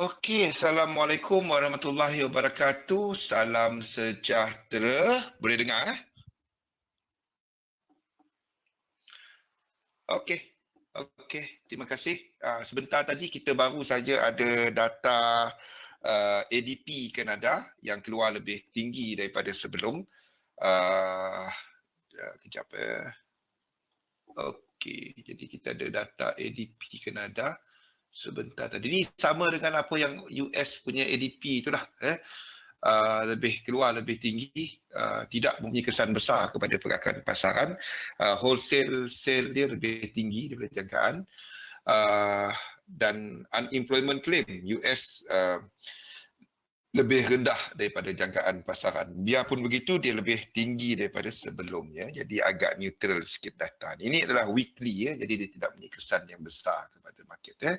Okey, Assalamualaikum warahmatullahi wabarakatuh. Salam sejahtera. Boleh dengar? Okey. Okey, terima kasih. Sebentar tadi kita baru saja ada data ADP Kanada yang keluar lebih tinggi daripada sebelum. Uh, Kejap ya. Okey, jadi kita ada data ADP Kanada sebentar tadi. Ini sama dengan apa yang US punya ADP itulah. Lebih keluar lebih tinggi, tidak mempunyai kesan besar kepada pergerakan pasaran. Wholesale sale dia lebih tinggi daripada jangkaan. Dan unemployment claim US lebih rendah daripada jangkaan pasaran. Biarpun begitu, dia lebih tinggi daripada sebelumnya. Jadi agak neutral sikit data. Ini adalah weekly, ya. Jadi dia tidak mempunyai kesan yang besar kepada market. Ya.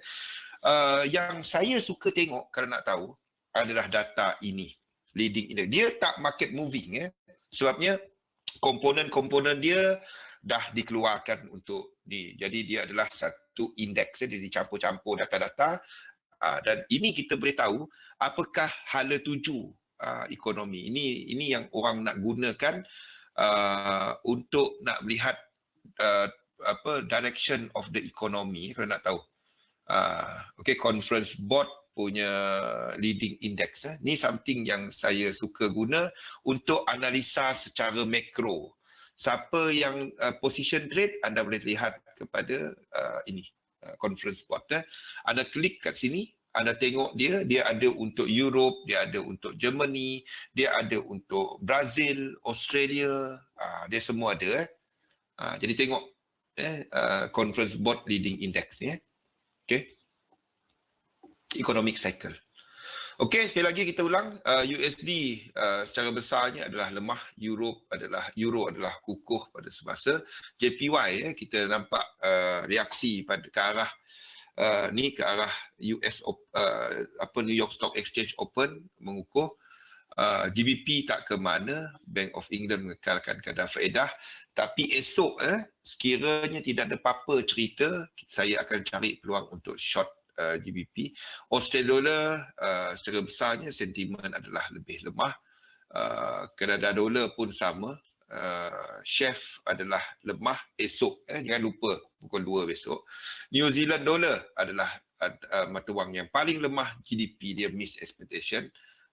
Yang saya suka tengok kalau nak tahu adalah data ini. Leading index. Dia tak market moving. Ya. Sebabnya komponen-komponen dia dah dikeluarkan untuk ni. Jadi dia adalah satu indeks. Dia dicampur-campur data-data. Dan ini kita boleh tahu apakah hala tuju ekonomi. Ini yang orang nak gunakan untuk nak melihat direction of the economy kalau nak tahu. Okay, Conference Board punya leading index. Ni something yang saya suka guna untuk analisa secara makro. Siapa yang position trade, anda boleh lihat kepada ini. Conference Board. Anda klik kat sini, anda tengok dia ada untuk Europe, dia ada untuk Germany, dia ada untuk Brazil, Australia, dia semua ada. Jadi tengok Conference Board Leading Index ni. Okay. Economic cycle. Okey, sekali lagi kita ulang. USD secara besarnya adalah lemah. Euro adalah kukuh pada semasa. JPY kita nampak reaksi pada ke arah ke arah New York Stock Exchange Open mengukuh. GBP tak ke mana. Bank of England mengekalkan kadar faedah. Tapi esok sekiranya tidak ada apa-apa cerita, saya akan cari peluang untuk short GBP. Australia dollar secara besarnya sentimen adalah lebih lemah. Kanada dollar pun sama. Chef adalah lemah esok. Jangan lupa pukul 2 besok. New Zealand dollar adalah mata wang yang paling lemah. GDP dia miss expectation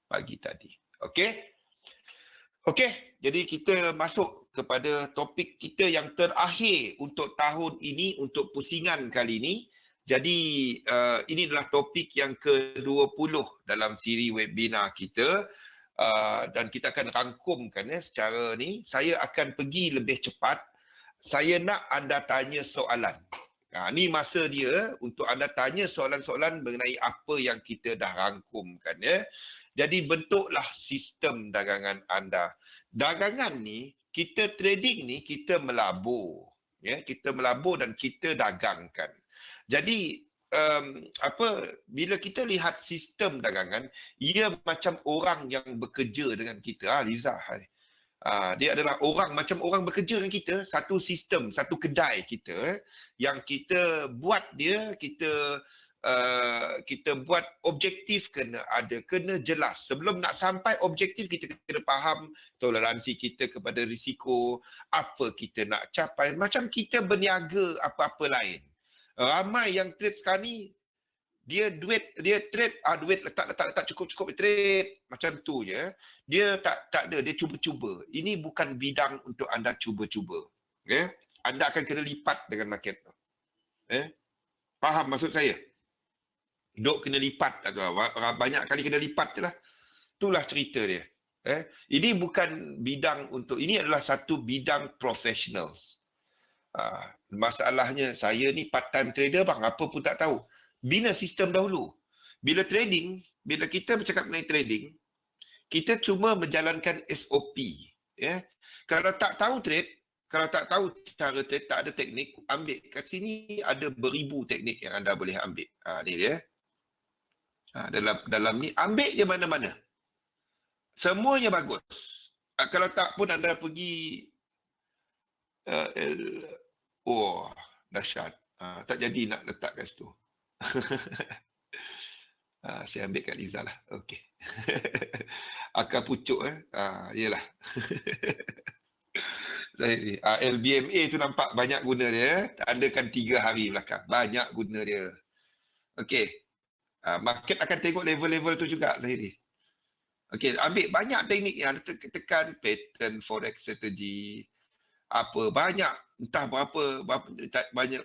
pagi tadi. Okey, jadi kita masuk kepada topik kita yang terakhir untuk tahun ini, untuk pusingan kali ini. Jadi ini adalah topik yang ke-20 dalam siri webinar kita dan kita akan rangkumkan secara ni. Saya akan pergi lebih cepat. Saya nak anda tanya soalan. Ni masa dia untuk anda tanya soalan-soalan mengenai apa yang kita dah rangkumkan. Jadi bentuklah sistem dagangan anda. Dagangan ni, kita trading ni, kita melabur. Kita melabur dan kita dagangkan. Jadi bila kita lihat sistem dagangan, ia macam orang yang bekerja dengan kita. Liza, dia adalah orang macam orang bekerja dengan kita. Satu sistem, satu kedai kita yang kita buat dia, kita buat objektif kena ada, kena jelas. Sebelum nak sampai objektif, kita kena faham toleransi kita kepada risiko, apa kita nak capai. Macam kita berniaga apa-apa lain. Ramai yang trade sekarang ni, dia trade, duit letak cukup trade, macam tu je. Dia tak ada, dia cuba-cuba. Ini bukan bidang untuk anda cuba-cuba. Okay? Anda akan kena lipat dengan market. Faham maksud saya? Duk kena lipat, banyak kali kena lipat je lah. Itulah cerita dia. Ini bukan bidang untuk, ini adalah satu bidang professionals. Masalahnya saya ni part-time trader bang, apa pun tak tahu. Bina sistem dahulu. Bila trading, bila kita bercakap mengenai trading, kita cuma menjalankan SOP. Kalau tak tahu trade, kalau tak tahu cara trade, tak ada teknik, ambil. Kat sini ada beribu teknik yang anda boleh ambil. Ni dia. Dalam ni, ambil je mana-mana. Semuanya bagus. Kalau tak pun anda pergi dahsyat. Tak jadi nak letak kat situ. Saya ambil kat Liza lah. Okey. Akar pucuk yalah. LBMA tu nampak banyak guna dia. Tandakan 3 hari belakang. Banyak guna dia. Okey. Market akan tengok level-level tu juga Zahiri. Okey, ambil banyak teknik yang tekan pattern forex strategy, apa banyak, entah berapa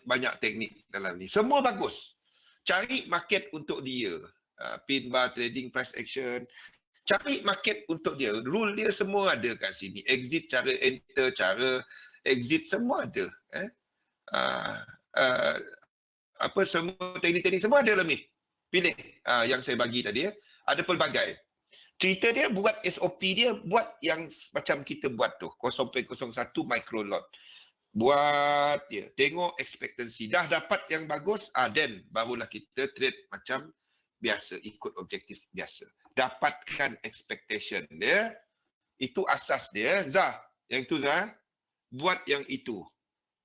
banyak teknik dalam ni. Semua bagus. Cari market untuk dia. Pin bar trading price action. Cari market untuk dia. Rule dia semua ada kat sini. Exit, cara enter, cara exit semua ada. Uh, uh, apa semua teknik-teknik semua ada dalam ni. Pilih yang saya bagi tadi. Ada pelbagai. Cerita dia buat SOP dia, buat yang macam kita buat tu. 0.01 micro lot. Buat dia. Tengok expectancy. Dah dapat yang bagus, then barulah kita trade macam biasa. Ikut objektif biasa. Dapatkan expectation dia. Itu asas dia. Zah, yang itu Zah. Buat yang itu.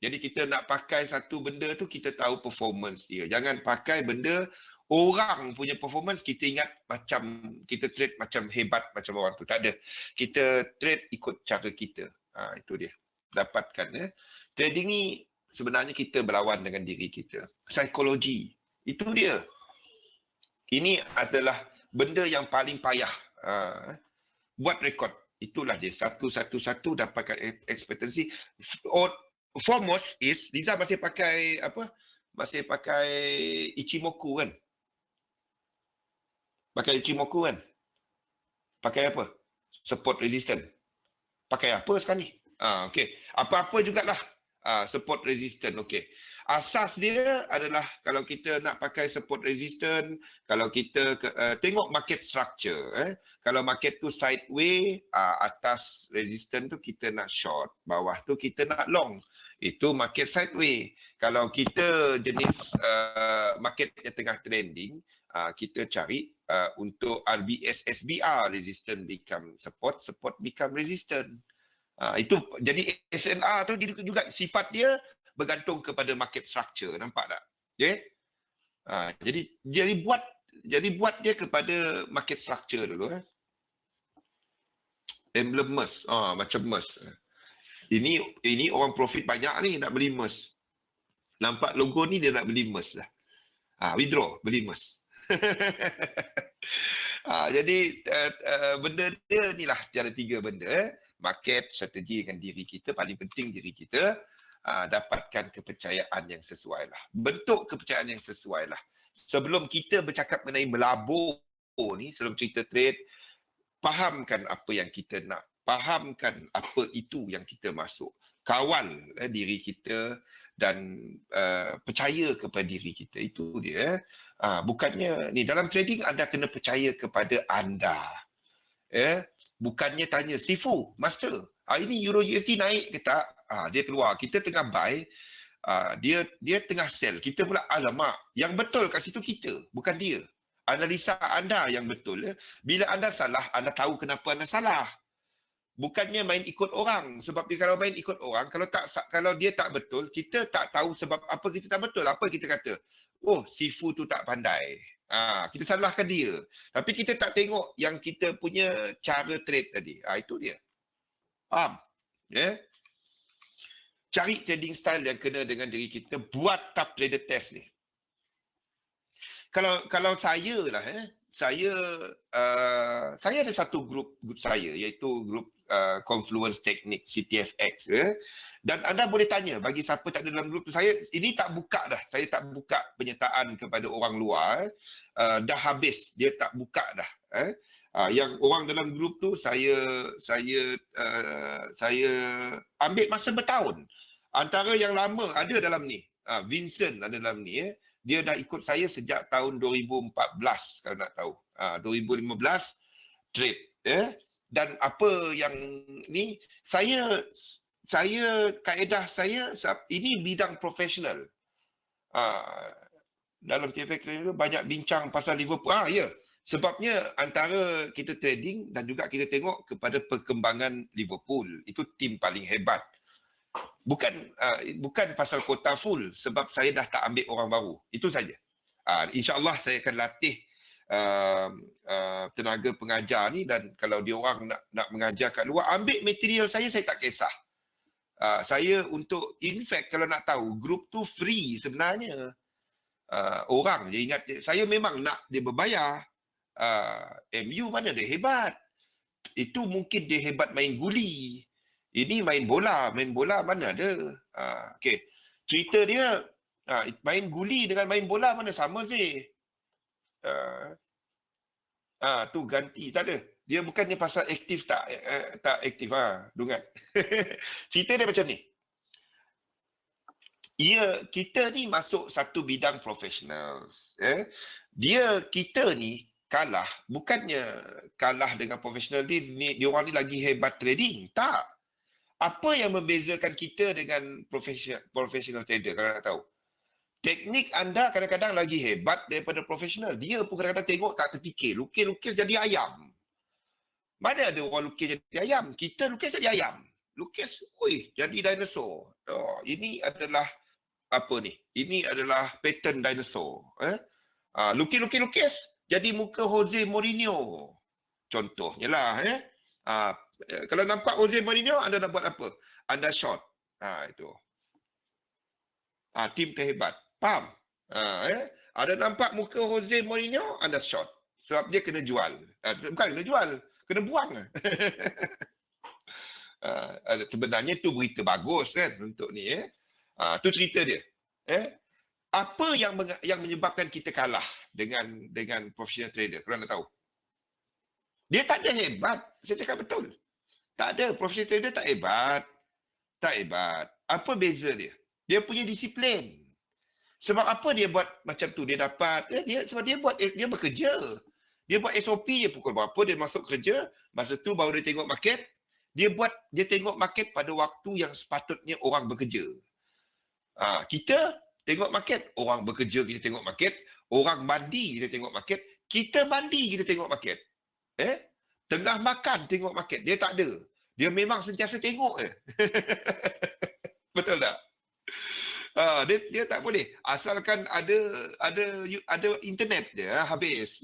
Jadi kita nak pakai satu benda tu, kita tahu performance dia. Jangan pakai benda orang punya performance, kita ingat macam kita trade macam hebat macam orang tu. Tak ada. Kita trade ikut cara kita. Itu dia. Dapatkan. Trading ni sebenarnya kita berlawan dengan diri kita. Psikologi. Itu dia. Ini adalah benda yang paling payah. Buat rekod. Itulah dia. Satu-satu dapatkan ekspektasi. Foremost is, Liza masih pakai apa? Masih pakai Ichimoku kan? Pakai Ichimoku kan? Pakai apa? Support resistance. Pakai apa sekarang ni? Okey. Apa-apa jugalah. Support resistance. Okey. Asas dia adalah kalau kita nak pakai support resistance, kalau kita tengok market structure. Kalau market tu sideways, atas resistance tu kita nak short, bawah tu kita nak long. Itu market sideways. Kalau kita jenis market yang tengah trending, kita cari untuk RBS SBR, resistance become support, support become resistance. Itu jadi SNR tu juga sifat dia bergantung kepada market structure, nampak tak? Okay? Jadi buat dia kepada market structure dulu. Emblem MERS, macam MERS. Ini orang profit banyak ni nak beli MERS. Nampak logo ni dia nak beli MERS lah. Withdraw, beli MERS. Jadi benda dia ni lah, dia ada 3 benda. Market, strategi dengan diri kita, paling penting diri kita. Dapatkan kepercayaan yang sesuai lah. Bentuk kepercayaan yang sesuai lah. Sebelum kita bercakap mengenai melabur ni, sebelum cerita trade, fahamkan apa yang kita nak. Fahamkan apa itu yang kita masuk. Kawal diri kita dan percaya kepada diri kita. Itu dia. Bukannya ni dalam trading anda kena percaya kepada anda. Bukannya tanya Sifu, Master, ini Euro USD naik ke tak? Dia keluar, kita tengah buy, dia tengah sell. Kita pula alamak, yang betul kat situ kita, bukan dia. Analisa anda yang betul. Bila anda salah, anda tahu kenapa anda salah. Bukannya main ikut orang. Sebab kalau main ikut orang, kalau dia tak betul, kita tak tahu sebab apa kita tak betul. Apa kita kata? Oh, Sifu tu tak pandai. Kita salahkan dia. Tapi kita tak tengok yang kita punya cara trade tadi. Itu dia. Faham? Cari trading style yang kena dengan diri kita. Buat top trader test ni. Kalau saya lah, saya ada satu grup saya, iaitu grup Confluence Technique CTFX. Dan anda boleh tanya, bagi siapa tak ada dalam grup tu, saya ini tak buka dah. Saya tak buka penyertaan kepada orang luar. Dah habis, dia tak buka dah. Yang orang dalam grup tu saya ambil masa bertahun. Antara yang lama ada dalam ni. Vincent ada dalam ni. Dia dah ikut saya sejak tahun 2014 kalau nak tahu. 2015 trade. Dan apa yang ni, saya kaedah saya, ini bidang profesional. Dalam TFX itu banyak bincang pasal Liverpool. Ya. Sebabnya antara kita trading dan juga kita tengok kepada perkembangan Liverpool. Itu tim paling hebat. Bukan pasal kota full, sebab saya dah tak ambil orang baru. Itu saja. InsyaAllah saya akan latih tenaga pengajar ni, dan kalau dia orang nak mengajar kat luar, ambil material saya tak kisah. Saya untuk, in fact kalau nak tahu, grup tu free sebenarnya. Orang je ingat dia. Saya memang nak dia berbayar. MU mana dia hebat. Itu mungkin dia hebat main guli. Ini main bola mana ada. Okay. Cerita dia, main guli dengan main bola mana sama sih. Tu ganti, tak ada. Dia bukannya pasal aktif tak aktif. Dungat. Cerita dia macam ni. Kita ni masuk satu bidang profesional. Kita ni kalah, bukannya kalah dengan profesional ni dia orang ni lagi hebat trading. Tak. Apa yang membezakan kita dengan profesional trader, kalau nak tahu? Teknik anda kadang-kadang lagi hebat daripada profesional. Dia pun kadang-kadang tengok tak terfikir. Lukis jadi ayam. Mana ada orang lukis jadi ayam? Kita lukis jadi ayam. Lukis, jadi dinosaur. Ini adalah apa ni? Ini adalah pattern dinosaur. Lukis, jadi muka Jose Mourinho. Contohnya lah. Kalau nampak Jose Mourinho, anda nak buat apa? Anda short. Itu. Tim terhebat. Faham? Ada nampak muka Jose Mourinho, anda short. Sebab dia kena jual. Bukan kena jual, kena buang. Sebenarnya tu berita bagus kan untuk ni. Tu cerita dia. Apa yang menyebabkan kita kalah dengan professional trader? Korang nak tahu? Dia tak ada hebat. Saya cakap betul. Tak ada. Professional trader tak hebat. Tak hebat. Apa beza dia? Dia punya disiplin. Sebab apa dia buat macam tu? Dia dapat, sebab dia bekerja. Dia buat SOP je pukul berapa dia masuk kerja. Masa tu baru dia tengok market. Dia tengok market pada waktu yang sepatutnya orang bekerja. Kita tengok market, orang bekerja kita tengok market. Orang mandi kita tengok market. Kita mandi kita tengok market. Tengah makan tengok market. Dia tak ada. Dia memang sentiasa tengok je. Betul tak? Dia tak boleh. Asalkan ada internet je, habis.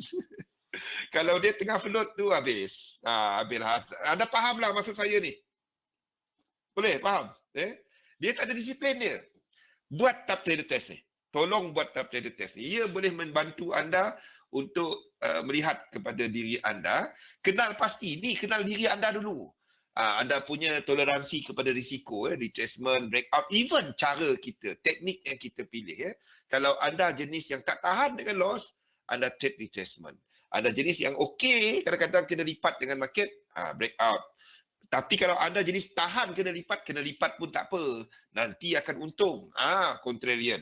Kalau dia tengah float tu, habis. Habislah. Anda faham lah maksud saya ni? Boleh? Faham? Dia tak ada disiplin dia. Buat tab trader test ni. Tolong buat tab trader test ni. Ia boleh membantu anda untuk melihat kepada diri anda. Kenal pasti. Ni kenal diri anda dulu. Anda punya toleransi kepada risiko, retracement, breakout, even cara kita, teknik yang kita pilih. Kalau anda jenis yang tak tahan dengan loss, anda trade retracement. Anda jenis yang okey, kadang-kadang kena lipat dengan market, breakout. Tapi kalau anda jenis tahan kena lipat pun tak apa. Nanti akan untung. Contrarian.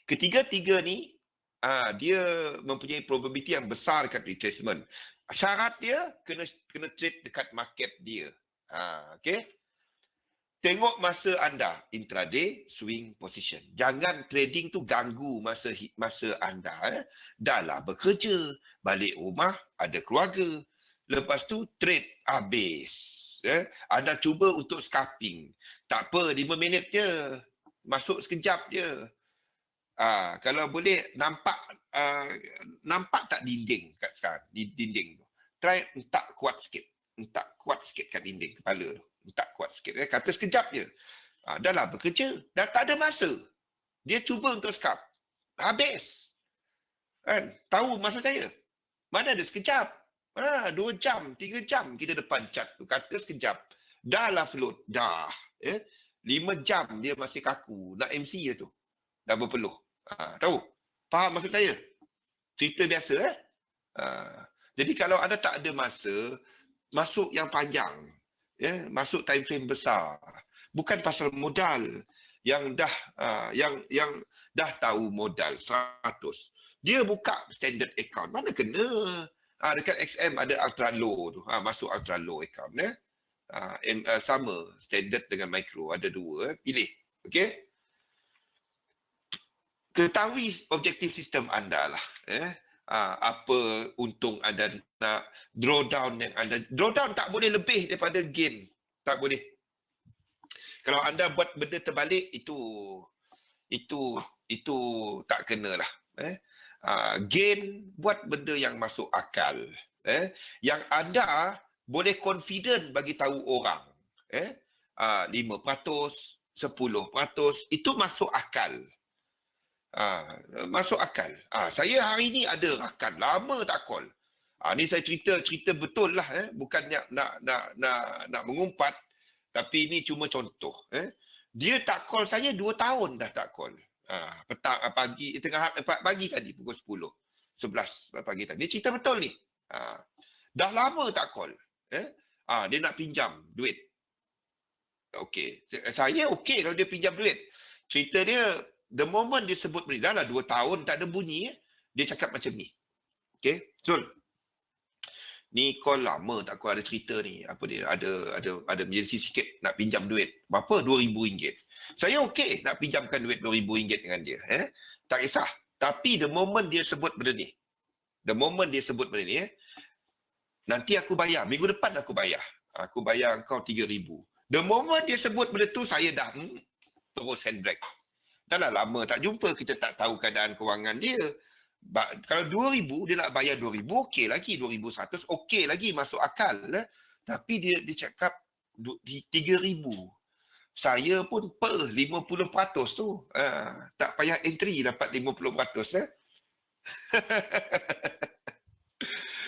Ketiga-tiga ni, dia mempunyai probability yang besar dekat retracement. Syarat dia kena trade dekat market dia. Okay. Tengok masa anda intraday swing position. Jangan trading tu ganggu masa anda. Dah lah bekerja, balik rumah, ada keluarga. Lepas tu trade habis. Anda cuba untuk scalping. Tak apa, 5 minit je. Masuk sekejap je. Kalau boleh nampak tak dinding kat sekarang, di dinding tu. Try entak kuat sikit kat dinding kepala tu. Entak kuat sikit. Kata sekejap je. Dah lah bekerja. Dah tak ada masa. Dia cuba untuk scalp. Habis. Kan? Tahu masa saya. Mana ada sekejap. 2 jam, 3 jam kita depan chart tu. Kata sekejap. Dah lah float. Dah. 5 jam dia masih kaku. Nak MC je tu. Dah berpeluh. Tahu? Faham maksud saya? Cerita biasa. Jadi kalau anda tak ada masa, masuk yang panjang. Masuk time frame besar. Bukan pasal modal. Yang dah tahu modal 100. Dia buka standard account. Mana kena? Dekat XM ada ultra low tu. Masuk ultra low account. Sama standard dengan micro. Ada 2. Pilih. Okay? Ketahui objektif sistem anda lah. Apa untung anda nak, drawdown yang anda... Drawdown tak boleh lebih daripada gain. Tak boleh. Kalau anda buat benda terbalik, itu tak kena lah. Gain, buat benda yang masuk akal. Yang anda boleh confident bagi tahu orang. 5%, 10%, itu masuk akal. Masuk akal. Saya hari ni ada rakan, lama tak call. Ni saya cerita betul lah. Bukan nak mengumpat. Tapi ini cuma contoh. Dia tak call saya 2 tahun dah tak call. Petang, pagi, pagi tadi pukul 10. 11 pagi tadi. Dia cerita betul ni. Dah lama tak call. Dia nak pinjam duit. Okey. Saya okey kalau dia pinjam duit. Cerita dia, the moment dia sebut benda, dah lah 2 tahun tak ada bunyi, dia cakap macam ni. Okey. Zul. Ni call lama tak kau ada cerita ni. Apa dia? Ada emergency sikit nak pinjam duit. Berapa? RM2,000. Saya okey nak pinjamkan duit RM2,000 dengan dia. Tak kisah. Tapi the moment dia sebut benda ni. Nanti aku bayar. Minggu depan aku bayar. Aku bayar kau RM3,000. The moment dia sebut benda tu, saya dah terus handbrake. Dah lah lama tak jumpa, kita tak tahu keadaan kewangan dia. Kalau RM2,000, dia nak bayar RM2,000, okey lagi. RM2,100, okey lagi, masuk akal. Tapi dia cakap RM3,000. Saya pun 50% tu. Tak payah entry dapat 50%.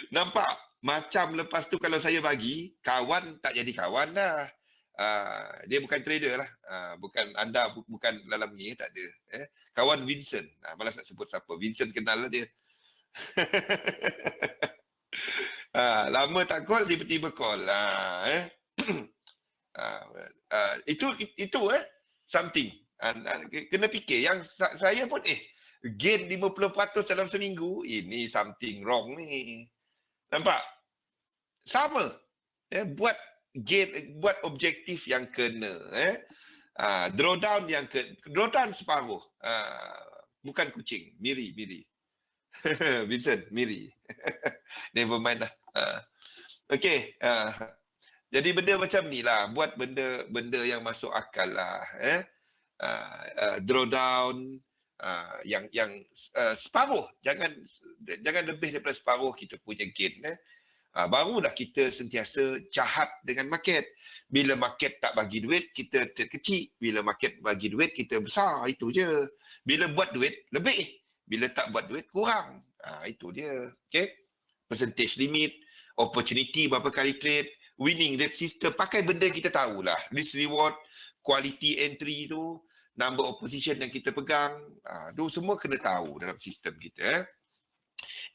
Nampak? Macam lepas tu kalau saya bagi, kawan tak jadi kawan dah. Dia bukan trader lah. Bukan anda, bukan dalam ni, tak ada. Kawan Vincent. Malas nak sebut siapa. Vincent kenal lah dia. Lama tak call, tiba-tiba call. Itu something. Kena fikir. Yang saya pun, gain 50% dalam seminggu, ini something wrong ni. Nampak? Sama. Buat objektif yang kena. Drawdown drawdown separuh. Bukan kucing, miri. Vincent, miri. Never mind lah. Okey. Jadi benda macam ni lah. Buat benda yang masuk akal lah. Drawdown yang separuh. Jangan lebih daripada separuh kita punya gain. Barulah kita sentiasa jahat dengan market. Bila market tak bagi duit, kita kecil. Bila market bagi duit, kita besar. Itu je. Bila buat duit, lebih. Bila tak buat duit, kurang. Itu dia. Okay? Percentage limit, opportunity berapa kali trade, winning rate system. Pakai benda kita tahulah. Risk reward, quality entry tu, number of position yang kita pegang. Itu semua kena tahu dalam sistem kita.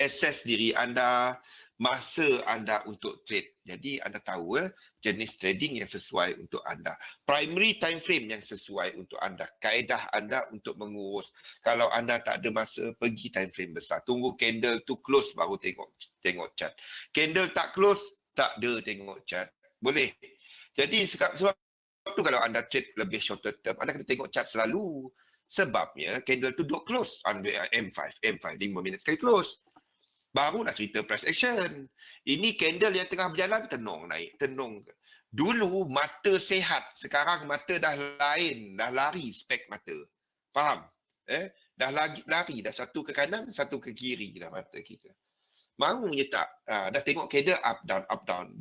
Assess diri anda, masa anda untuk trade. Jadi anda tahu jenis trading yang sesuai untuk anda. Primary time frame yang sesuai untuk anda. Kaedah anda untuk mengurus. Kalau anda tak ada masa, pergi time frame besar. Tunggu candle tu close baru tengok chart. Candle tak close, tak ada tengok chart. Boleh. Jadi sebab tu kalau anda trade lebih shorter term, anda kena tengok chart selalu. Sebabnya candle tu duduk close. M5, 5 minit sekali close. Baru nak cerita price action. Ini candle yang tengah berjalan, tenung naik, tenung. Dulu mata sehat, sekarang mata dah lain, dah lari spek mata. Faham? Dah lari, dah satu ke kanan, satu ke kiri dah mata kita. Mahunya tak. Dah tengok candle up down.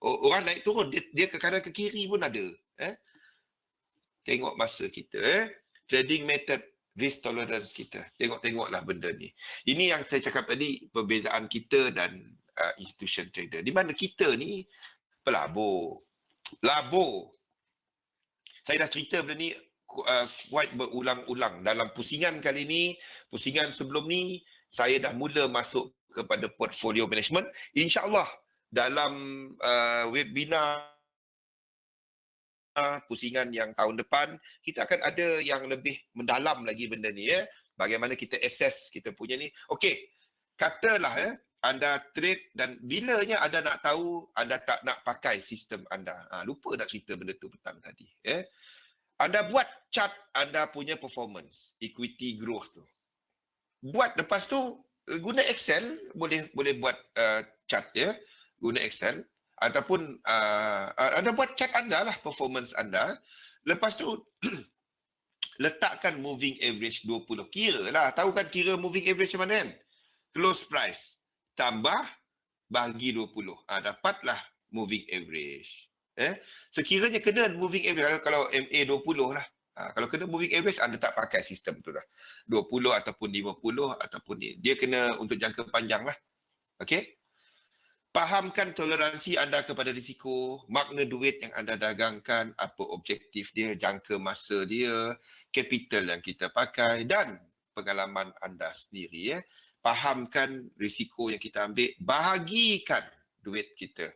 Orang naik turun, dia ke kanan ke kiri pun ada. Tengok masa kita. Trading method, risk tolerance kita. Tengoklah benda ni. Ini yang saya cakap tadi, perbezaan kita dan institution trader. Di mana kita ni pelabur. Labur. Saya dah cerita benda ni quite berulang-ulang. Dalam pusingan kali ni, pusingan sebelum ni, saya dah mula masuk kepada portfolio management. InsyaAllah dalam webinar pusingan yang tahun depan, kita akan ada yang lebih mendalam lagi benda ni. Bagaimana kita assess kita punya ni. Okey, katalah anda trade dan bilanya anda nak tahu, anda tak nak pakai sistem anda. Lupa nak cerita benda tu petang tadi. Anda buat chart anda punya performance, equity growth tu. Buat lepas tu, guna Excel, boleh buat chart guna Excel. Ataupun anda buat chart anda lah, performance anda. Lepas tu, letakkan moving average 20. Kira lah, tahu kan kira moving average macam mana kan? close price tambah bagi 20. Dapatlah moving average. Sekiranya kena moving average, kalau MA 20 lah. Kalau kena moving average, anda tak pakai sistem tu dah. 20 ataupun 50 ataupun ni. Dia kena untuk jangka panjang lah. Okey? Fahamkan toleransi anda kepada risiko, makna duit yang anda dagangkan, apa objektif dia, jangka masa dia, capital yang kita pakai dan pengalaman anda sendiri. Fahamkan risiko yang kita ambil, bahagikan duit kita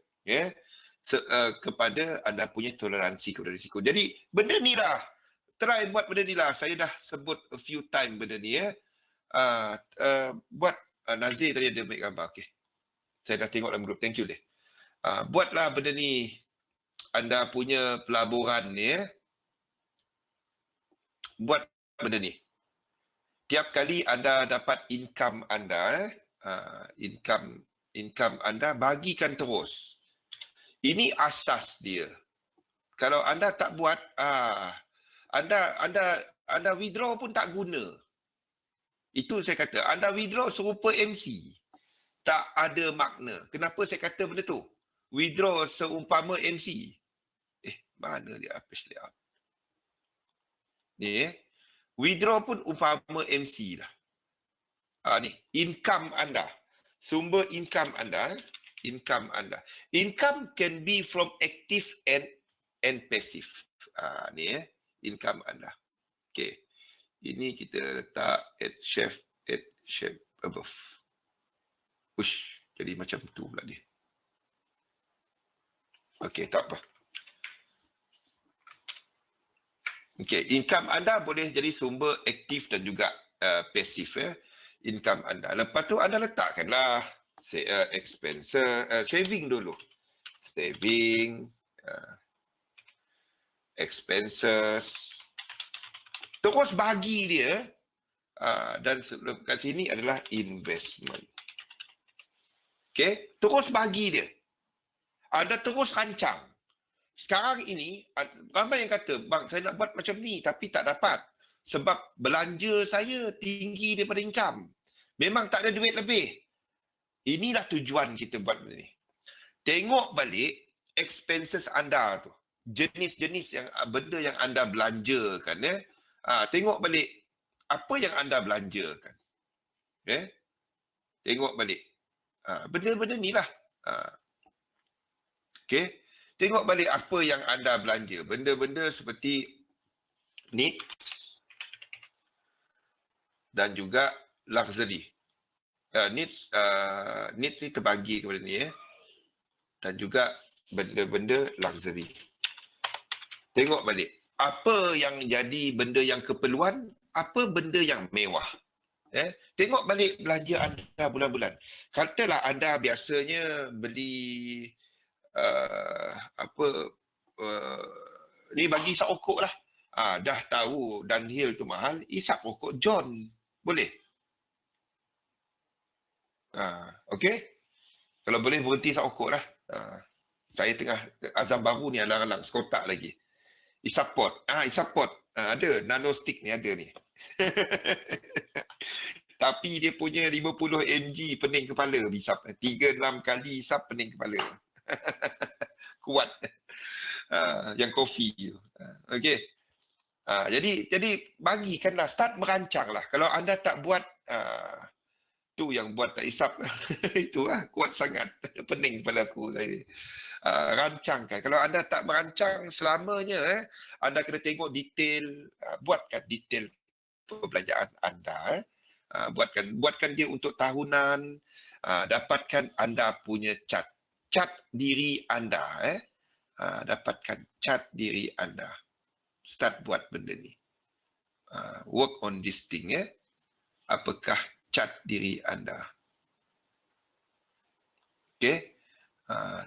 kepada anda punya toleransi kepada risiko. Jadi benda ni lah, try buat benda ni lah. Saya dah sebut a few time benda ni. Buat Nazir tadi ada ambil gambar. Okay. Saya dah tengok dalam grup. Thank you deh. Buatlah benda ni. Anda punya pelaburan ni. Buat benda ni. Tiap kali anda dapat income anda, income anda, bagikan terus. Ini asas dia. Kalau anda tak buat, anda withdraw pun tak guna. Itu saya kata. Anda withdraw serupa MC. Tak ada makna. Kenapa saya kata benda tu? Withdraw seumpama MC. Mana dia page layout? Ni withdraw pun umpama MC lah. Ni income anda. Sumber income anda. Income can be from active and passive. Ni income anda. Okay. Ini kita letak at shape above. Ush, jadi macam tu pula dia. Okey, tak apa. Okey, income anda boleh jadi sumber aktif dan juga pasif income anda. Lepas tu anda letakkanlah saving dulu. Saving, expenses. Terus bagi dia dan sebelum kat sini adalah investment. Okay, terus bagi dia. Anda terus rancang. Sekarang ini, ramai yang kata, bang, saya nak buat macam ni tapi tak dapat. Sebab belanja saya tinggi daripada income. Memang tak ada duit lebih. Inilah tujuan kita buat benda ni. Tengok balik expenses anda tu. Jenis-jenis yang benda yang anda belanjakan. Tengok balik apa yang anda belanjakan. Tengok balik. Benda-benda ni lah. Okay. Tengok balik apa yang anda belanja. Benda-benda seperti needs dan juga luxury. Needs ni terbagi kepada ni. Dan juga benda-benda luxury. Tengok balik. Apa yang jadi benda yang keperluan, apa benda yang mewah. Tengok balik belanja anda bulan-bulan. Katalah anda biasanya beli ni bagi isap rokok lah. Dah tahu Dunhill tu mahal, isap rokok John. Boleh? Okey? Kalau boleh berhenti isap rokok lah. Saya tengah azam baru ni alang-alang sekotak lagi. Isap pot. Isap pot. Ada nano stick ni ada ni. Tapi dia punya 50 mg pening kepala isap. 3-6 kali isap pening kepala. Kuat. Yang kopi tu. Okey. Jadi bagikanlah, start merancanglah. Kalau anda tak buat tu yang buat tak isap. Itu kuat sangat. Pening kepala aku saya. Rancangkan. Kalau anda tak merancang selamanya, anda kena tengok detail, buatkan detail perbelanjaan anda. Buatkan dia untuk tahunan, dapatkan anda punya cat diri anda. Dapatkan cat diri anda. Start buat benda ni. Work on this thing. Apakah cat diri anda? Okay.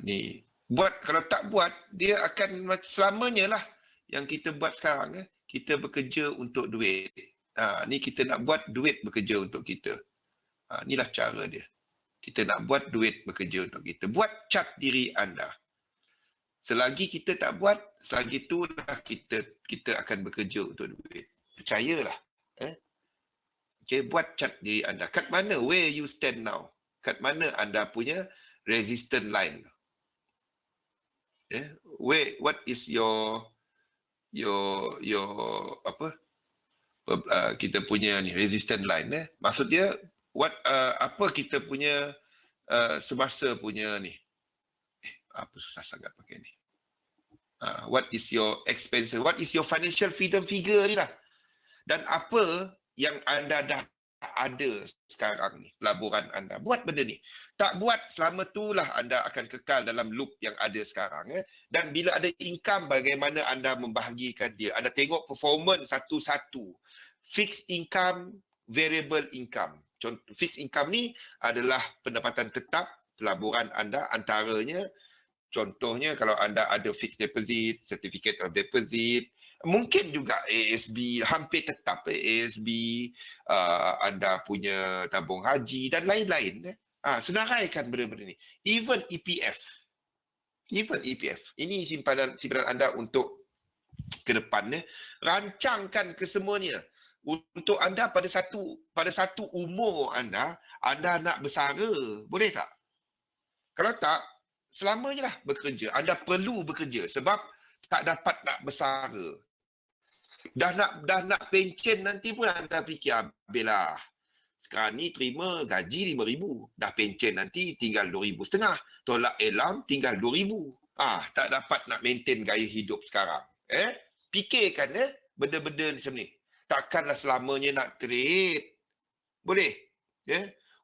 Ni. Buat, kalau tak buat, dia akan selamanya lah yang kita buat sekarang. Kita bekerja untuk duit. Ni kita nak buat duit bekerja untuk kita. Inilah cara dia. Kita nak buat duit bekerja untuk kita. Buat cat diri anda. Selagi kita tak buat, selagi itulah kita akan bekerja untuk duit. Percayalah. Okay, buat chart diri anda. Kat mana where you stand now? Kat mana anda punya resistance line? Where, what is your apa? Kita punya ni resistance line. Maksud dia what apa kita punya semasa punya ni? Apa susah sangat pakai ni? What is your expenses? What is your financial freedom figure ni lah? Dan apa yang anda dah ada sekarang ni, pelaburan anda. Buat benda ni. Tak buat, selama itulah anda akan kekal dalam loop yang ada sekarang. Dan bila ada income, bagaimana anda membahagikan dia. Anda tengok performance satu-satu. Fixed income, variable income. Contoh, fixed income ni adalah pendapatan tetap pelaburan anda, antaranya contohnya kalau anda ada fixed deposit, certificate of deposit, mungkin juga ASB, hampir tetap ASB, anda punya tabung haji dan lain-lain. Senaraikan benda-benda ni. Even EPF. Ini simpanan anda untuk ke depan. Rancangkan kesemuanya. Untuk anda pada satu umur anda nak bersara. Boleh tak? Kalau tak, selamanya lah bekerja. Anda perlu bekerja sebab tak dapat nak bersara. Dah nak pencen nanti pun anda fikir, habislah. Sekarang ni terima gaji RM5,000. Dah pencen nanti tinggal RM2,500. Tolak alarm tinggal RM2,000. Tak dapat nak maintain gaya hidup sekarang. Fikirkan benda-benda macam ni. Takkanlah selamanya nak trade. Boleh?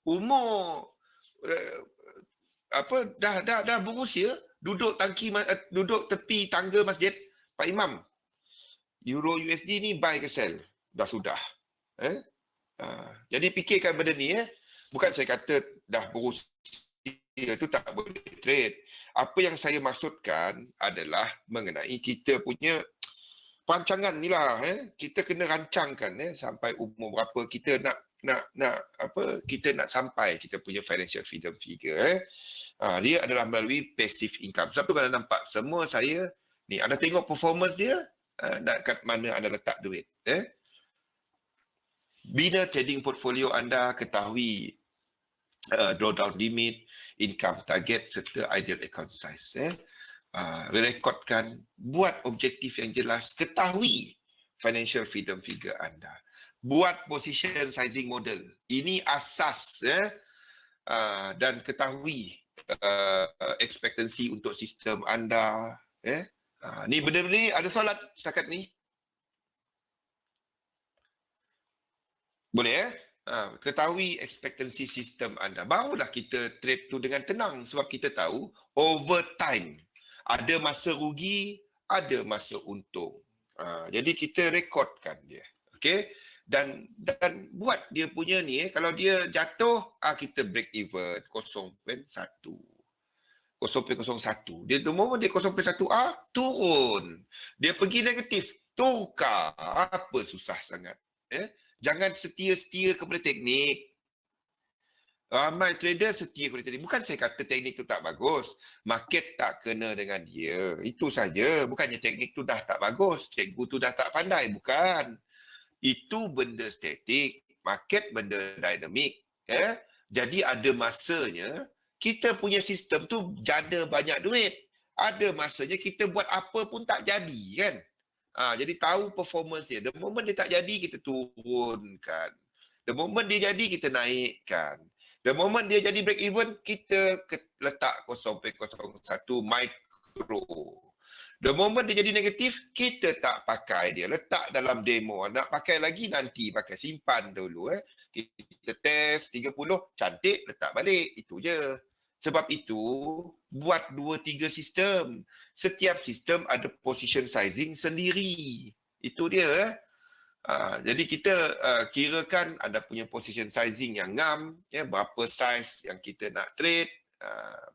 Umur dah berusia, duduk tepi tangga masjid, Pak Imam, Euro USD ni buy ke sell? Dah sudah. Jadi fikirkan benda ni. Bukan saya kata dah berusia tu tak boleh trade. Apa yang saya maksudkan adalah mengenai kita punya perancangan ni lah. Kita kena rancangkan sampai umur berapa kita nak kita nak sampai kita punya financial freedom figure. Dia adalah melalui passive income. Sebab tu kalau nampak semua saya ni, anda tengok performance dia, nak kat mana anda letak duit. Bina trading portfolio anda, ketahui drawdown limit, income target serta ideal account size. Rekodkan, buat objektif yang jelas, ketahui financial freedom figure anda. Buat position sizing model. Ini asas dan ketahui ekspektansi untuk sistem anda. Ni benda-benda ni ada soalan setakat ni? Boleh ketahui ekspektansi sistem anda. Barulah kita trade tu dengan tenang sebab kita tahu over time ada masa rugi, ada masa untung. Jadi kita rekodkan dia. Okey? Dan buat dia punya ni, kalau dia jatuh, kita break even 0.1. 0.01. Dia moment dia 0.1 turun. Dia pergi negatif, tukar. Apa susah sangat. Jangan setia kepada teknik. Ramai trader setia kepada teknik. Bukan saya kata teknik tu tak bagus. Market tak kena dengan dia. Itu saja. Bukannya teknik tu dah tak bagus. Cikgu tu dah tak pandai. Bukan. Itu benda statik, market benda dinamik. Jadi ada masanya kita punya sistem tu jada banyak duit. Ada masanya kita buat apa pun tak jadi kan. Jadi tahu performance dia. The moment dia tak jadi kita turunkan. The moment dia jadi kita naikkan. The moment dia jadi break even kita letak 0.01 micro. The moment dia jadi negatif, kita tak pakai dia. Letak dalam demo. Nak pakai lagi, nanti pakai. Simpan dulu. Kita test 30, cantik, letak balik. Itu je. Sebab itu, buat 2-3 sistem. Setiap sistem ada position sizing sendiri. Itu dia. Jadi kita kirakan ada punya position sizing yang ngam. Berapa size yang kita nak trade.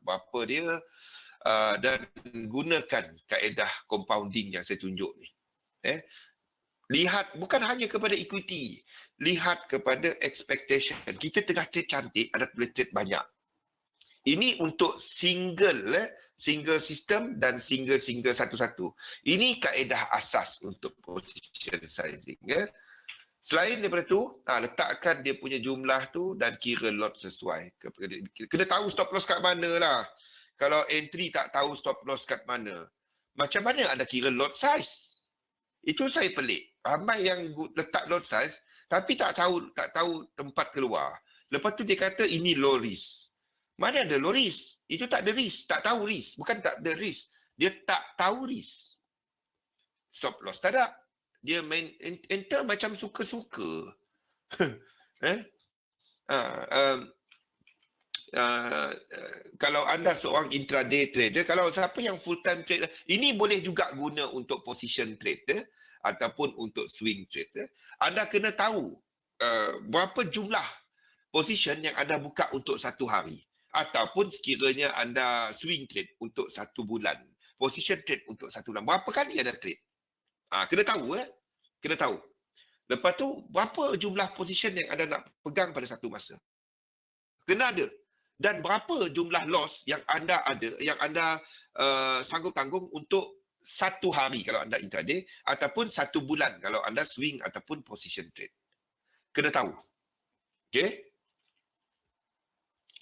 Berapa dia. Dan gunakan kaedah compounding yang saya tunjuk ni. Lihat bukan hanya kepada equity, lihat kepada expectation. Kita tengah trade cantik, ada boleh trade banyak. Ini untuk single system dan single satu-satu. Ini kaedah asas untuk position sizing. Selain daripada tu, letakkan dia punya jumlah tu dan kira lot sesuai. Kena tahu stop loss kat mana lah. Kalau entry tak tahu stop loss kat mana, macam mana anda kira lot size? Itu saya pelik. Ramai yang letak lot size tapi tak tahu tempat keluar. Lepas tu dia kata ini low risk. Mana ada low risk? Itu tak ada risk, tak tahu risk. Bukan tak ada risk. Dia tak tahu risk. Stop loss tak ada. Dia main enter macam suka-suka. eh? Kalau anda seorang intraday trader, kalau siapa yang full time trader, ini boleh juga guna untuk position trader ataupun untuk swing trader. Anda kena tahu berapa jumlah position yang anda buka untuk satu hari, ataupun sekiranya anda swing trade untuk 1 bulan, position trade untuk 1 bulan, berapa kali anda trade. Kena tahu kena tahu. Lepas tu berapa jumlah position yang anda nak pegang pada satu masa. Kena ada. Dan berapa jumlah loss yang anda ada, yang anda sanggup tanggung untuk 1 hari kalau anda intraday, ataupun 1 bulan kalau anda swing ataupun position trade. Kena tahu. Okey?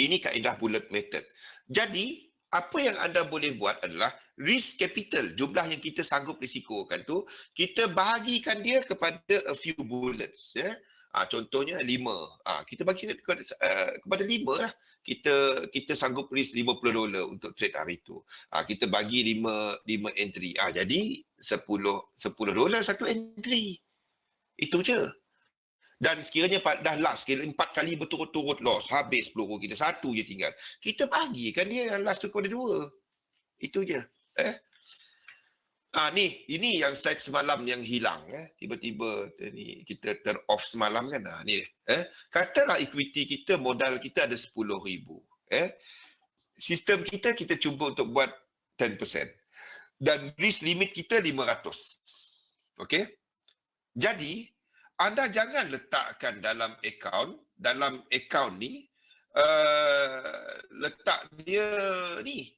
Ini kaedah bullet method. Jadi, apa yang anda boleh buat adalah risk capital, jumlah yang kita sanggup risikokan tu, kita bahagikan dia kepada a few bullets. Contohnya 5. Kita bagi kepada 5 lah. Kita sanggup risk $50 untuk trade hari tu. Kita bagi 5 entry. Jadi $10 satu entry. Itu je. Dan sekiranya dah last, 4 kali berturut-turut loss, habis peluru kita, 1 je tinggal. Kita bagikan dia yang last tu kepada 2. Itu je. Ini yang slide semalam yang hilang. Tiba-tiba ni kita off semalam kan. Ni. Katalah equity kita, modal kita ada 10,000. Sistem kita cuba untuk buat 10%. Dan risk limit kita 500. Okey? Jadi, anda jangan letakkan dalam akaun ni, letak dia ni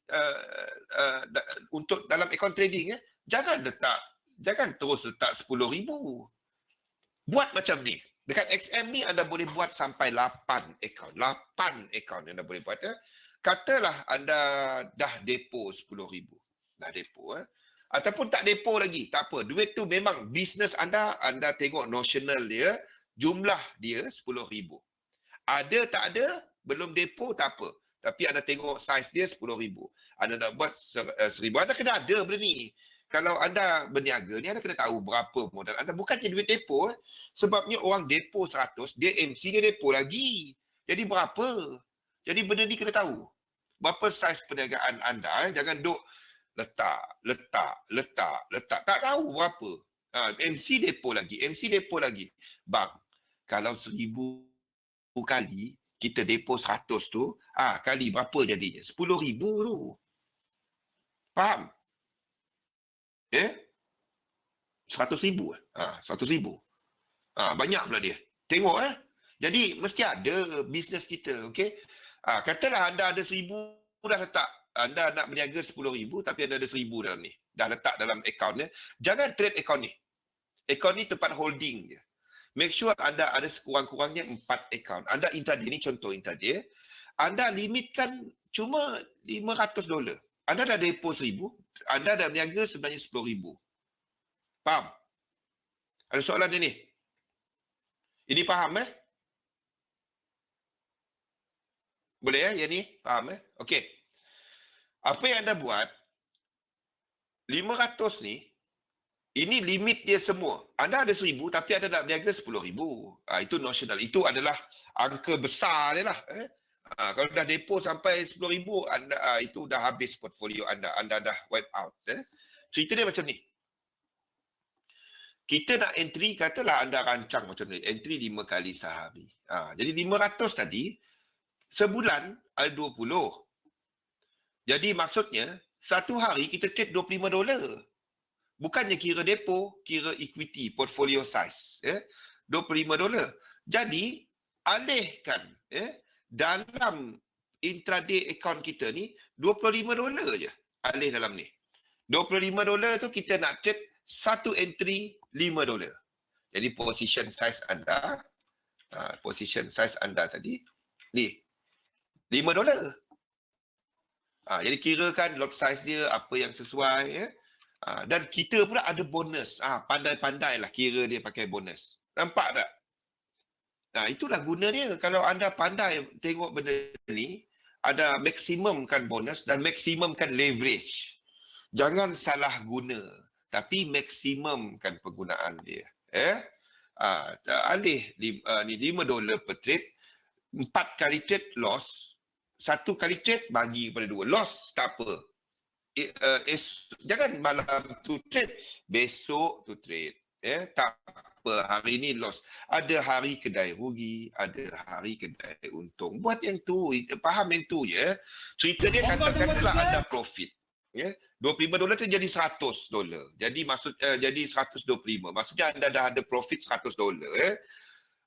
untuk dalam akaun trading. Jangan terus letak 10,000. Buat macam ni. Dekat XM ni anda boleh buat sampai 8 akaun. 8 akaun yang anda boleh buat. Katalah anda dah depo 10,000. Dah depo. Ataupun tak depo lagi, tak apa. Duit tu memang bisnes anda tengok notional dia, jumlah dia 10,000. Ada tak ada, belum depo tak apa. Tapi anda tengok saiz dia 10,000. Anda nak buat 1,000, anda kena ada benda ni. Kalau anda berniaga ni, anda kena tahu berapa modal anda. Bukannya duit depo. Sebabnya orang depo 100, dia MC dia depo lagi. Jadi berapa? Jadi benda ni kena tahu. Berapa saiz perniagaan anda. Jangan duk letak. Tak tahu berapa. MC depo lagi. Bang, kalau 1,000 kali kita depo 100 tu, kali berapa jadinya? 10,000 tu. Faham? 100,000. 100,000. Banyak pula dia. Tengok Jadi mesti ada bisnes kita, okey? Katalah anda ada 1,000 dah letak. Anda nak berniaga 10,000 tapi anda ada 1,000 dalam ni. Dah letak dalam akaun ni. Jangan trade akaun ni. Akaun ni tempat holding je. Make sure anda ada sekurang-kurangnya 4 akaun. Anda intraday ni, contoh intraday. Anda limitkan cuma $500. Anda dah depo 1,000. Anda dah berniaga sebenarnya 10,000. Faham? Ada soalan dia ni? Ini faham Boleh yang ni? Faham Okey. Apa yang anda buat, 500 ni, ini limit dia semua. Anda ada 1,000 tapi anda nak berniaga 10,000. Itu notional. Itu adalah angka besar dia lah. Kalau dah depo sampai 10,000, anda itu dah habis portfolio anda. Anda dah wipe out. Cerita dia macam ni. Kita nak entry, katalah anda rancang macam ni. Entry 5 kali sehari. Jadi 500 tadi, sebulan ada 20. Jadi maksudnya, satu hari kita trade $25. Bukannya kira depo, kira equity, portfolio size. $25. Jadi, alihkan dalam intraday account kita ni, $25 je. Alih dalam ni. $25 tu kita nak trade satu entry $5. Jadi position size anda, position size anda tadi, ni, $5. Jadi kirakan lot size dia apa yang sesuai, ya. Dan kita pula ada bonus. Pandai-pandai lah kira dia pakai bonus. Nampak tak? Itulah guna dia. Kalau anda pandai tengok benda ni, ada maksimumkan bonus dan maksimumkan leverage. Jangan salah guna, tapi maksimumkan penggunaan dia. Alih ni $5 per trade, 4 kali trade loss, 1 kali trade bagi kepada 2. Loss tak apa. Jangan malam tu trade, besok tu trade. Tak apa, hari ni loss. Ada hari kedai rugi, ada hari kedai untung. Buat yang tu, faham yang tu je. Cerita dia katakanlah anda profit. $25 tu jadi $100. Jadi 125. Maksudnya anda dah ada profit $100.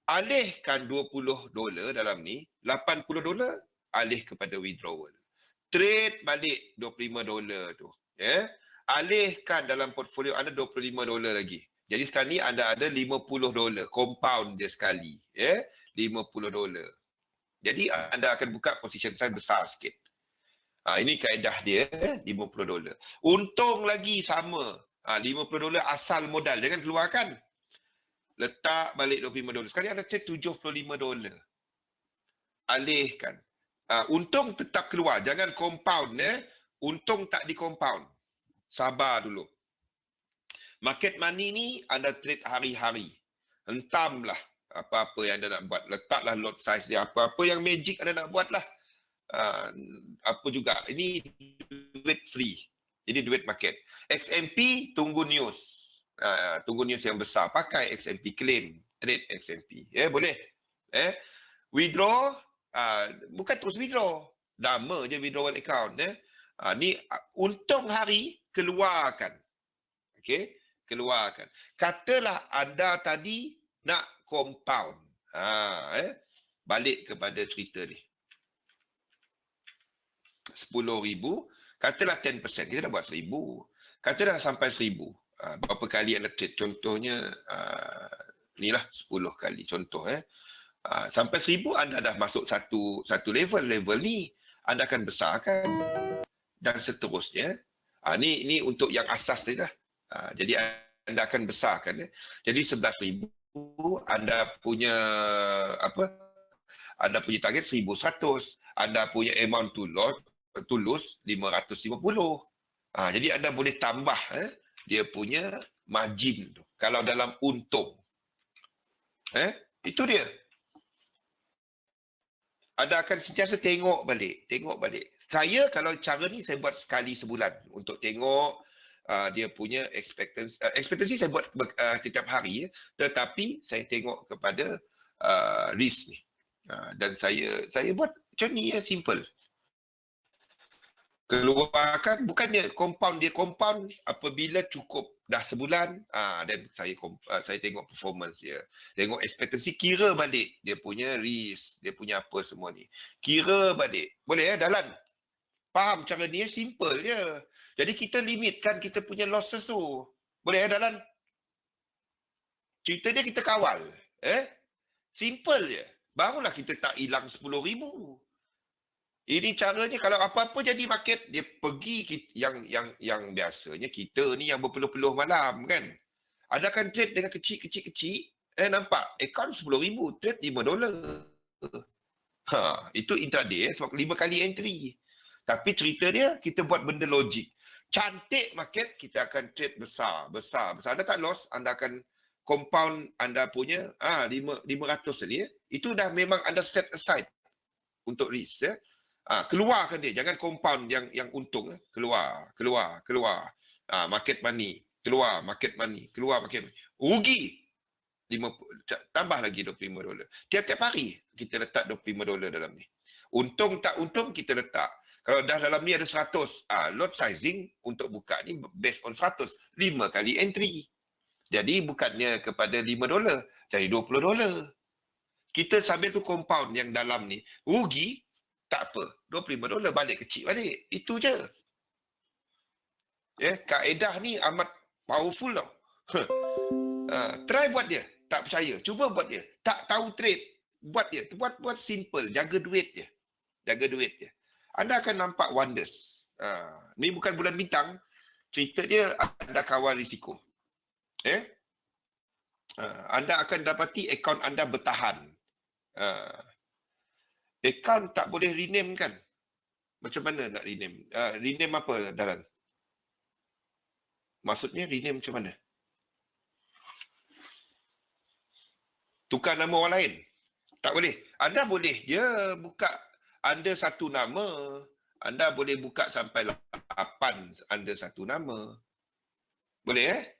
Alihkan $20 dalam ni, $80 alih kepada withdrawal. Trade balik $25 tu. Alihkan dalam portfolio anda $25 lagi. Jadi sekarang ni anda ada $50. Compound dia sekali. $50. Jadi anda akan buka position size besar sikit. Ini kaedah dia, $50. Untung lagi sama. $50 asal modal. Jangan keluarkan. Letak balik $25. Sekali anda trade $75. Alihkan. Untung tetap keluar. Jangan compound. Untung tak di compound. Sabar dulu. Market money ni anda trade hari-hari. Hentamlah apa-apa yang anda nak buat. Letaklah lot size dia. Apa-apa yang magic anda nak buat lah. Apa juga. Ini duit free. Ini duit market. XMP tunggu news. Tunggu news yang besar. Pakai XMP. Claim. Trade XMP. Boleh. Withdraw. Bukan terus withdraw. Nama je withdrawal account. Ni untung hari keluarkan. Okey, keluarkan. Katalah anda tadi nak compound. Balik kepada cerita ni. 10,000, katalah 10%, kita dah buat 1,000. Katalah sampai 1,000. Berapa kali anda trade? Contohnya inilah 10 kali contoh. Sampai 1,000 anda dah masuk satu level ni anda akan besarkan dan seterusnya. Ni untuk yang asas tadi lah. Jadi anda akan besarkan. Jadi 11,000 anda punya anda punya target 1,100. Anda punya amount to lose 550. Jadi anda boleh tambah dia punya margin tu kalau dalam untung. Itu dia. Anda akan sentiasa tengok balik. Saya kalau cara ni saya buat sekali sebulan untuk tengok dia punya expectancy. Expectancy saya buat setiap hari, tetapi saya tengok kepada risk ni. Dan saya buat macam ni ya, simple. Keluarkan, bukannya compound, dia compound apabila cukup dah sebulan, dan saya tengok performance dia. Tengok expectancy, kira balik dia punya risk, dia punya apa semua ni. Kira balik. Boleh Dalan? Faham cara ni? Simple je. Jadi kita limitkan kita punya losses tu. Boleh Dalan? Cerita dia kita kawal. Simple je. Barulah kita tak hilang 10,000. Ini caranya kalau apa-apa jadi market, dia pergi yang biasanya kita ni yang berpeluh-peluh malam kan. Ada kan trade dengan kecil-kecil, nampak account 10,000, trade $5. Itu intraday sebab 5 kali entry. Tapi cerita dia kita buat benda logik. Cantik market, kita akan trade besar. Anda tak loss, anda akan compound anda punya 500 tadi. Itu dah memang anda set aside untuk risk ya. Keluarkan dia, jangan compound yang untung. Keluar. Market money, keluar market money. Rugi. Tambah lagi $25. Tiap-tiap hari kita letak $25 dalam ni. Untung tak untung kita letak. Kalau dah dalam ni ada 100, lot sizing untuk buka ni based on 100. 5 kali entry. Jadi bukannya kepada $5, jadi $20. Kita sambil tu compound yang dalam ni. Rugi, tak apa. $25 balik kecil balik. Itu je. Kaedah ni amat powerful tau. Try buat dia. Tak percaya, cuba buat dia. Tak tahu trade, buat dia. Buat simple, jaga duit je. Jaga duit je. Anda akan nampak wonders. Ni bukan bulan bintang, cerita dia anda kawal risiko. Anda akan dapati akaun anda bertahan. Akaun tak boleh rename kan? Macam mana nak rename? Rename apa, Dalan? Maksudnya rename macam mana? Tukar nama orang lain? Tak boleh. Anda boleh je buka anda satu nama. Anda boleh buka sampai 8 anda satu nama. Boleh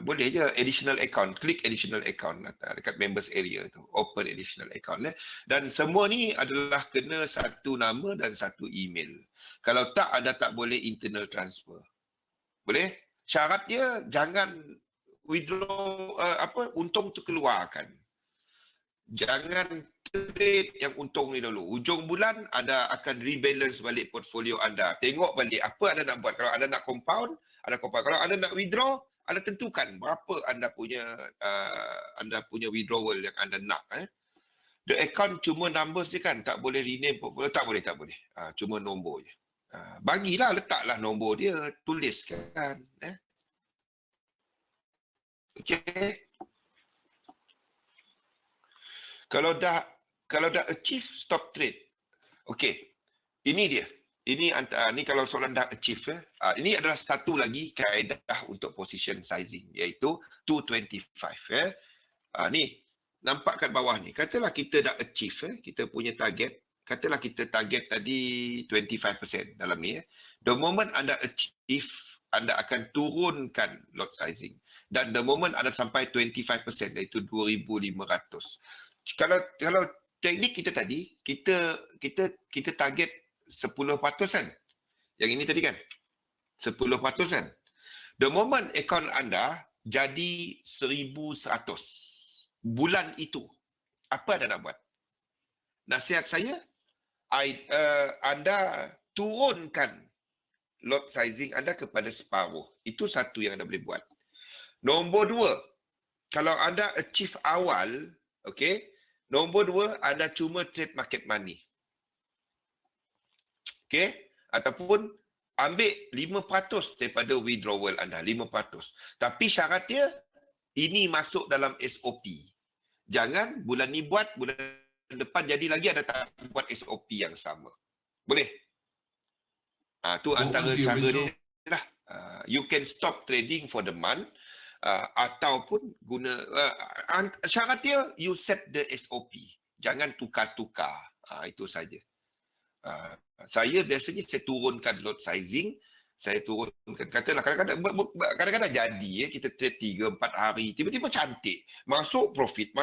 boleh je additional account. Klik additional account dekat members area tu. Open additional account. Dan semua ni adalah kena satu nama dan satu email. Kalau tak, anda tak boleh internal transfer. Boleh? Syarat dia jangan withdraw untung tu keluarkan. Jangan trade yang untung ni dulu. Ujung bulan anda akan rebalance balik portfolio anda. Tengok balik apa anda nak buat. Kalau anda nak compound, anda compound. Kalau anda nak withdraw, anda tentukan berapa anda punya withdrawal yang anda nak. The account cuma numbers je kan, tak boleh rename portfolio. Tak boleh. Cuma nombor je. Bagilah, letaklah nombor dia, tuliskan. Okey. Kalau dah achieve, stop trade. Okey. Ini dia. Ini kalau soalan dah achieve. Ini adalah satu lagi kaedah untuk position sizing, iaitu 225. Ni, nampak kat bawah ni. Katalah kita dah achieve, kita punya target. Katalah kita target tadi 25% dalam ni. The moment anda achieve, anda akan turunkan lot sizing. Dan the moment anda sampai 25%, iaitu 2,500. Kalau teknik kita tadi, kita target 10% kan? Yang ini tadi kan? 10% kan? The moment akaun anda jadi 1,100 bulan itu, apa anda nak buat? Nasihat saya, anda turunkan lot sizing anda kepada separuh. Itu satu yang anda boleh buat. Nombor 2, kalau anda achieve awal, okey, nombor 2, anda cuma trade market money. Okey, ataupun ambil 5% daripada withdrawal anda, 5%. Tapi syarat dia, ini masuk dalam SOP. Jangan bulan ni buat, bulan depan jadi lagi anda tak buat SOP yang sama. Boleh? Tu antara cara dia lah. You can stop trading for the month, ataupun guna syarat dia, you set the SOP. Jangan tukar-tukar. Itu saja. Saya biasanya saya turunkan lot sizing. Saya turunkan, katalah kadang-kadang jadi kita trade 3-4 hari, tiba-tiba cantik. Masuk profit.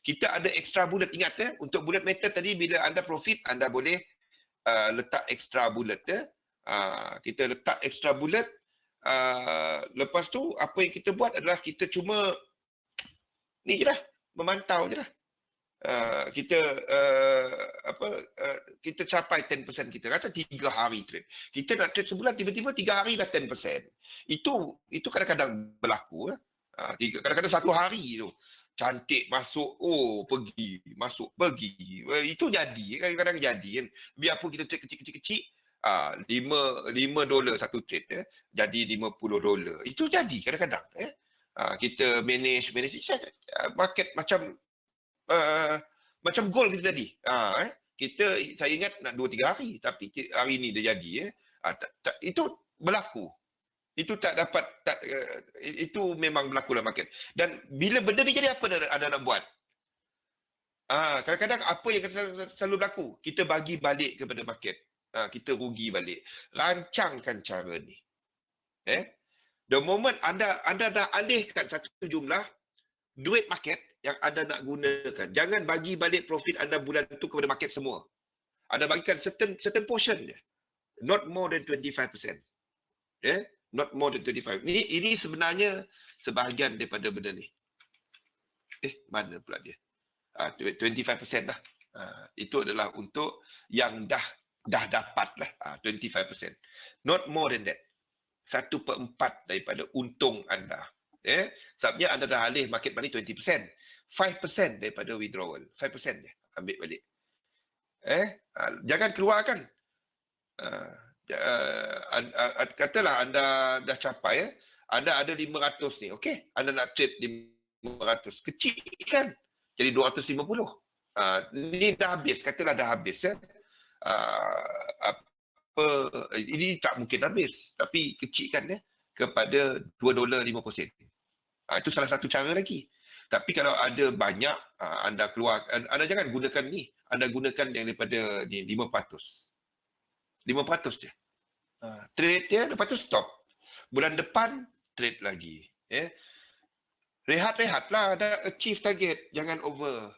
Kita ada extra bullet. Ingat untuk bullet method tadi, bila anda profit, anda boleh letak extra bullet. Kita letak extra bullet. Lepas tu apa yang kita buat adalah kita cuma ni je lah, memantau je lah. Kita capai 10% kita. Kata 3 hari trade. Kita nak trade sebulan, tiba-tiba 3 hari dah 10%. Itu kadang-kadang berlaku. Kadang-kadang 1 hari tu cantik masuk, pergi, masuk, pergi. Itu jadi, kadang-kadang jadi kan. Biarpun kita trade kecil-kecil, $5 satu trade, jadi $50. Itu jadi kadang-kadang. Kita manage market macam goal kita tadi. Saya ingat nak 2-3 hari, tapi hari ni dia jadi. Itu berlaku. Itu tak dapat, itu memang berlaku dalam market. Dan bila benda ni jadi, apa anda nak buat? Kadang-kadang apa yang selalu berlaku, kita bagi balik kepada market. Kita rugi balik. Rancangkan cara ni. The moment anda dah alihkan satu jumlah duit market yang anda nak gunakan. Jangan bagi balik profit anda bulan tu kepada market semua. Anda bagikan certain portion je. Not more than 25%. Not more than 25%. Ini sebenarnya sebahagian daripada benda ni. Mana pula dia? 25% lah. Itu adalah untuk yang dah dapat lah. 25%. Not more than that. 1/4 daripada untung anda. Sebabnya anda dah alih market money 20%. 5% daripada withdrawal. 5% je ambil balik. Jangan keluarkan. Katalah anda dah capai, anda ada 500 ni. Okey, anda nak trade 500. Kecil kan? Jadi 250. Ni dah habis. Katalah dah habis. Ini tak mungkin habis. Tapi kecilkan kepada $2.50. Itu salah satu cara lagi. Tapi kalau ada banyak, anda keluar, anda jangan gunakan ni. Anda gunakan yang daripada ni, 5%. 5% je. Trade dia, lepas tu stop. Bulan depan, trade lagi. Rehat-rehatlah, dah achieve target. Jangan over.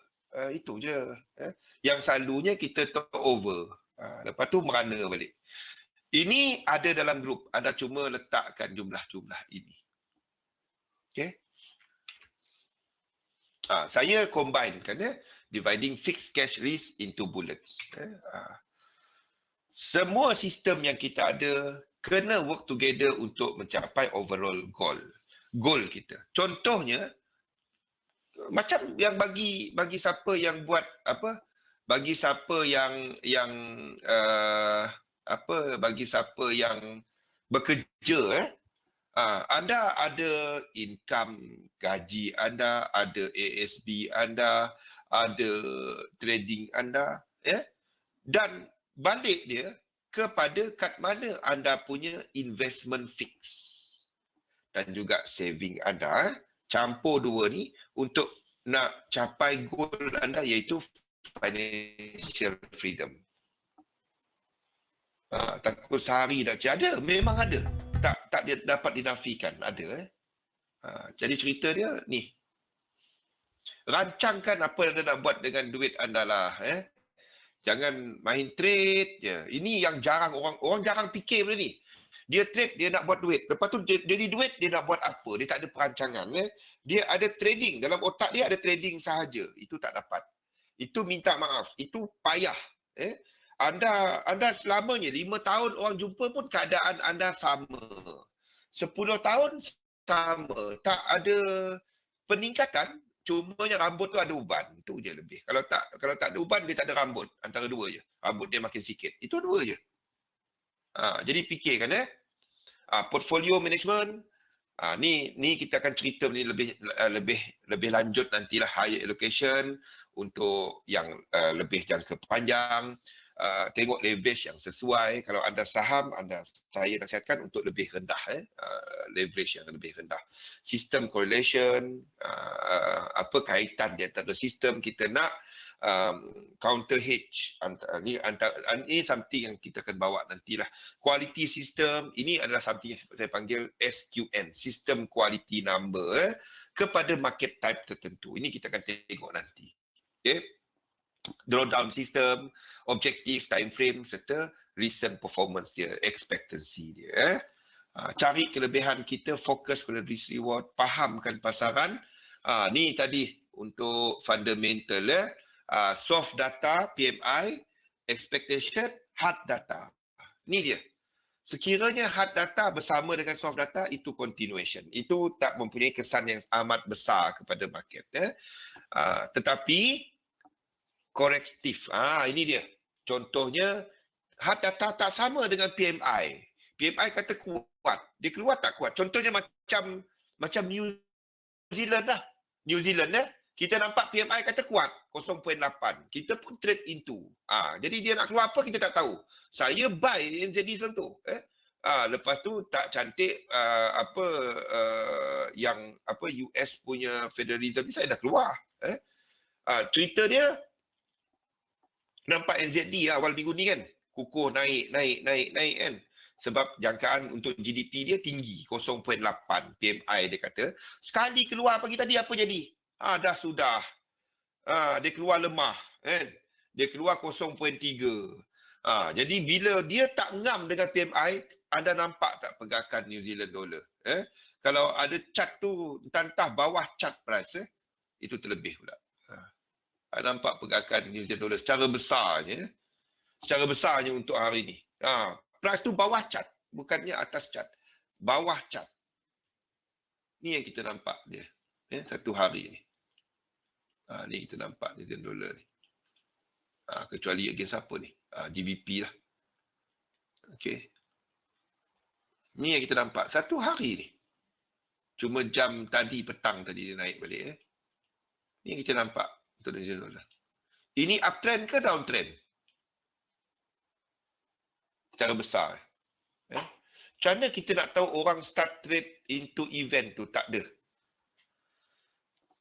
Itu je. Yang selalunya kita talk over. Lepas tu merana balik. Ini ada dalam grup. Anda cuma letakkan jumlah-jumlah ini. Okay. Saya combinekan dividing fixed cash risk into bullets. Semua sistem yang kita ada kena work together untuk mencapai overall goal kita. Contohnya macam yang bagi siapa yang buat bagi siapa yang bagi siapa yang bekerja anda ada income gaji anda, ada ASB anda, ada trading anda, dan balik dia kepada kat mana anda punya investment fix dan juga saving anda, campur dua ni untuk nak capai goal anda iaitu financial freedom. Takut sehari dah ada, memang ada. Tak dia dapat dinafikan, ada. Jadi cerita dia ni. Rancangkan apa yang anda nak buat dengan duit anda lah. Jangan main trade je. Ini yang jarang orang jarang fikir benda ni. Dia trade, dia nak buat duit. Lepas tu jadi duit, dia nak buat apa? Dia tak ada perancangan. Dia ada trading. Dalam otak dia ada trading sahaja. Itu tak dapat. Itu minta maaf. Itu payah. Anda selamanya 5 tahun orang jumpa pun keadaan anda sama. 10 tahun sama. Tak ada peningkatan. Cumanya rambut tu ada uban. Itu je lebih. Kalau tak ada uban, dia tak ada rambut. Antara dua je. Rambut dia makin sikit. Itu dua je. Jadi fikirkan portfolio management. Ni kita akan cerita ni lebih lanjut nantilah, higher allocation untuk yang lebih jangka panjang. Tengok leverage yang sesuai. Kalau anda saham, saya nasihatkan untuk lebih rendah, leverage yang lebih rendah. Sistem correlation, apa kaitan di antara sistem kita nak counter hedge. Ini something yang kita akan bawa nantilah. Quality system, ini adalah something yang saya panggil SQN, System Quality Number, kepada market type tertentu. Ini kita akan tengok nanti. Okay. Drawdown system, objektif, time frame serta recent performance dia, expectancy dia. Cari kelebihan kita, fokus pada risk reward, fahamkan pasaran. Ni tadi untuk fundamental soft data, PMI, expectation, hard data. Ni dia. Sekiranya hard data bersama dengan soft data, itu continuation. Itu tak mempunyai kesan yang amat besar kepada market. Tetapi korektif. Ini dia. Contohnya, hard data tak sama dengan PMI. PMI kata kuat. Dia keluar tak kuat. Contohnya macam New Zealand lah. New Zealand kita nampak PMI kata kuat. 0.8. Kita pun trade into. Jadi dia nak keluar apa kita tak tahu. Saya buy NZD sebelum tu. Lepas tu tak cantik yang US punya Federalism ni saya dah keluar. Cerita dia nampak NZD awal minggu ni kan, kukuh naik kan. Sebab jangkaan untuk GDP dia tinggi, 0.8 PMI dia kata. Sekali keluar pagi tadi apa jadi? Dah sudah. Dia keluar lemah kan. Dia keluar 0.3. Jadi bila dia tak ngam dengan PMI, anda nampak tak pergerakan New Zealand dollar? Kalau ada chart tu entah bawah chart price, itu terlebih pula. Nampak pergerakan New Zealand dollar secara besarnya untuk hari ini. Price tu bawah chart, bukannya atas chart. Bawah chart. Ni yang kita nampak dia. Satu hari ni. Ni kita nampak ni $10 ni. Kecuali against apa ni? GBP lah. Okey. Ni yang kita nampak. Satu hari ni. Cuma jam tadi, petang tadi dia naik balik. Ni yang kita nampak. Untuk $10. Ini uptrend ke downtrend? Secara besar. Macam mana kita nak tahu orang start trade into event tu? Tak ada.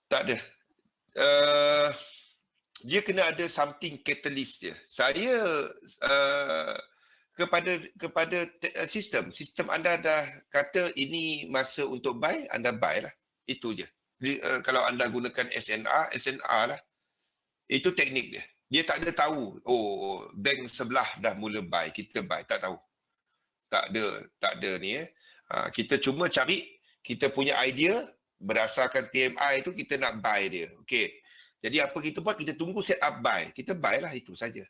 Tak ada. Dia kena ada something catalyst dia. Saya kepada sistem anda dah kata ini masa untuk buy, anda buy lah. Itu je. Kalau anda gunakan SNR lah. Itu teknik dia. Dia tak ada tahu, bank sebelah dah mula buy, kita buy, tak tahu. Tak ada ni. Kita cuma cari, kita punya idea, berdasarkan PMI tu kita nak buy dia. Okey. Jadi apa kita buat? Kita tunggu set up buy. Kita buy lah, itu saja.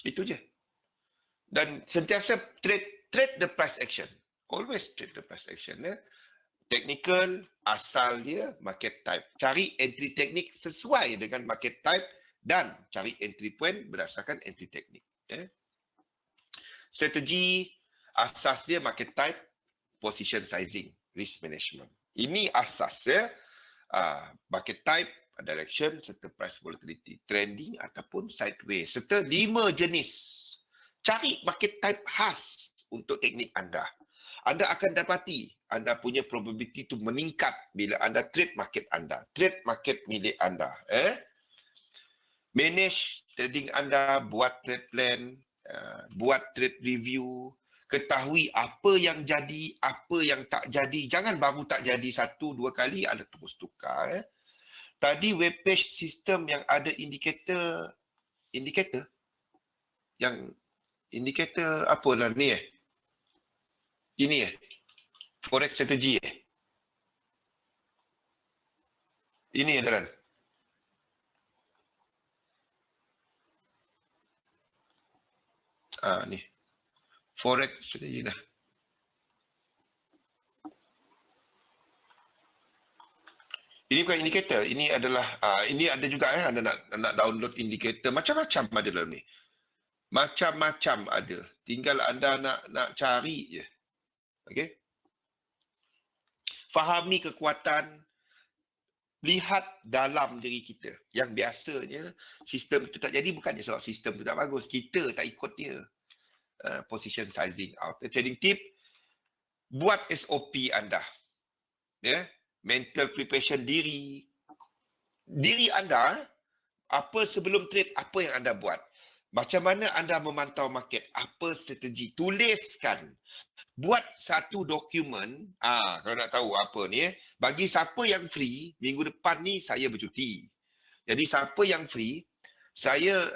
Itu je. Dan sentiasa trade the price action. Always trade the price action. Technical, asal dia market type. Cari entry teknik sesuai dengan market type dan cari entry point berdasarkan entry teknik. Strategi, asas dia market type, position sizing, risk management. Ini asas ya. Market type, direction serta price volatility, trending ataupun sideways, serta 5 jenis. Cari market type khas untuk teknik anda. Anda akan dapati anda punya probability tu meningkat bila anda trade market anda. Trade market milik anda. Manage trading anda, buat trade plan, buat trade review, ketahui apa yang jadi, apa yang tak jadi. Jangan baru tak jadi 1-2 kali, anda terus tukar. Tadi webpage sistem yang ada indikator yang indikator apa lah ni ini forex strategi ini adalah ni forex strategi dah. Ini bukan indikator, ini adalah ini ada juga anda nak download indikator, macam-macam ada dalam ni. Macam-macam ada. Tinggal anda nak cari je. Okey. Fahami kekuatan, lihat dalam diri kita. Yang biasanya sistem itu tak jadi bukannya sebab sistem itu tak bagus. Kita tak ikut dia. Position sizing out. Trading tip, buat SOP anda. Mental preparation diri. Diri anda, apa sebelum trade, apa yang anda buat. Macam mana anda memantau market, apa strategi. Tuliskan. Buat satu dokumen, kalau nak tahu apa ni, bagi siapa yang free, minggu depan ni saya bercuti. Jadi siapa yang free, saya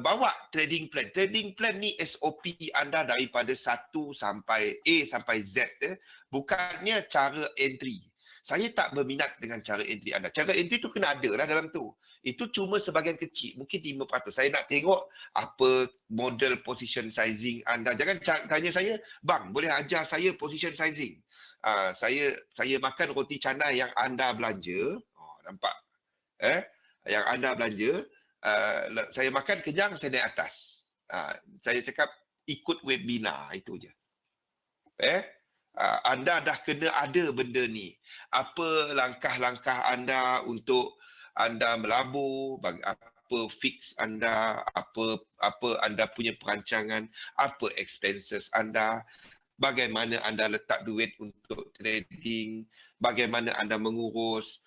bawa trading plan. Trading plan ni SOP anda daripada 1 sampai A sampai Z. Bukannya cara entry. Saya tak berminat dengan cara entry anda. Cara entry tu kena ada lah dalam tu. Itu cuma sebahagian kecil, mungkin 5%. Saya nak tengok apa model position sizing anda. Jangan tanya saya, bang, boleh ajar saya position sizing? Saya makan roti canai yang anda belanja. Nampak? Yang anda belanja, saya makan kenyang, saya naik atas. Saya cakap, ikut webinar, itu je. Anda dah kena ada benda ni. Apa langkah-langkah anda untuk anda melabur, apa fix anda, apa anda punya perancangan, apa expenses anda, bagaimana anda letak duit untuk trading, bagaimana anda mengurus,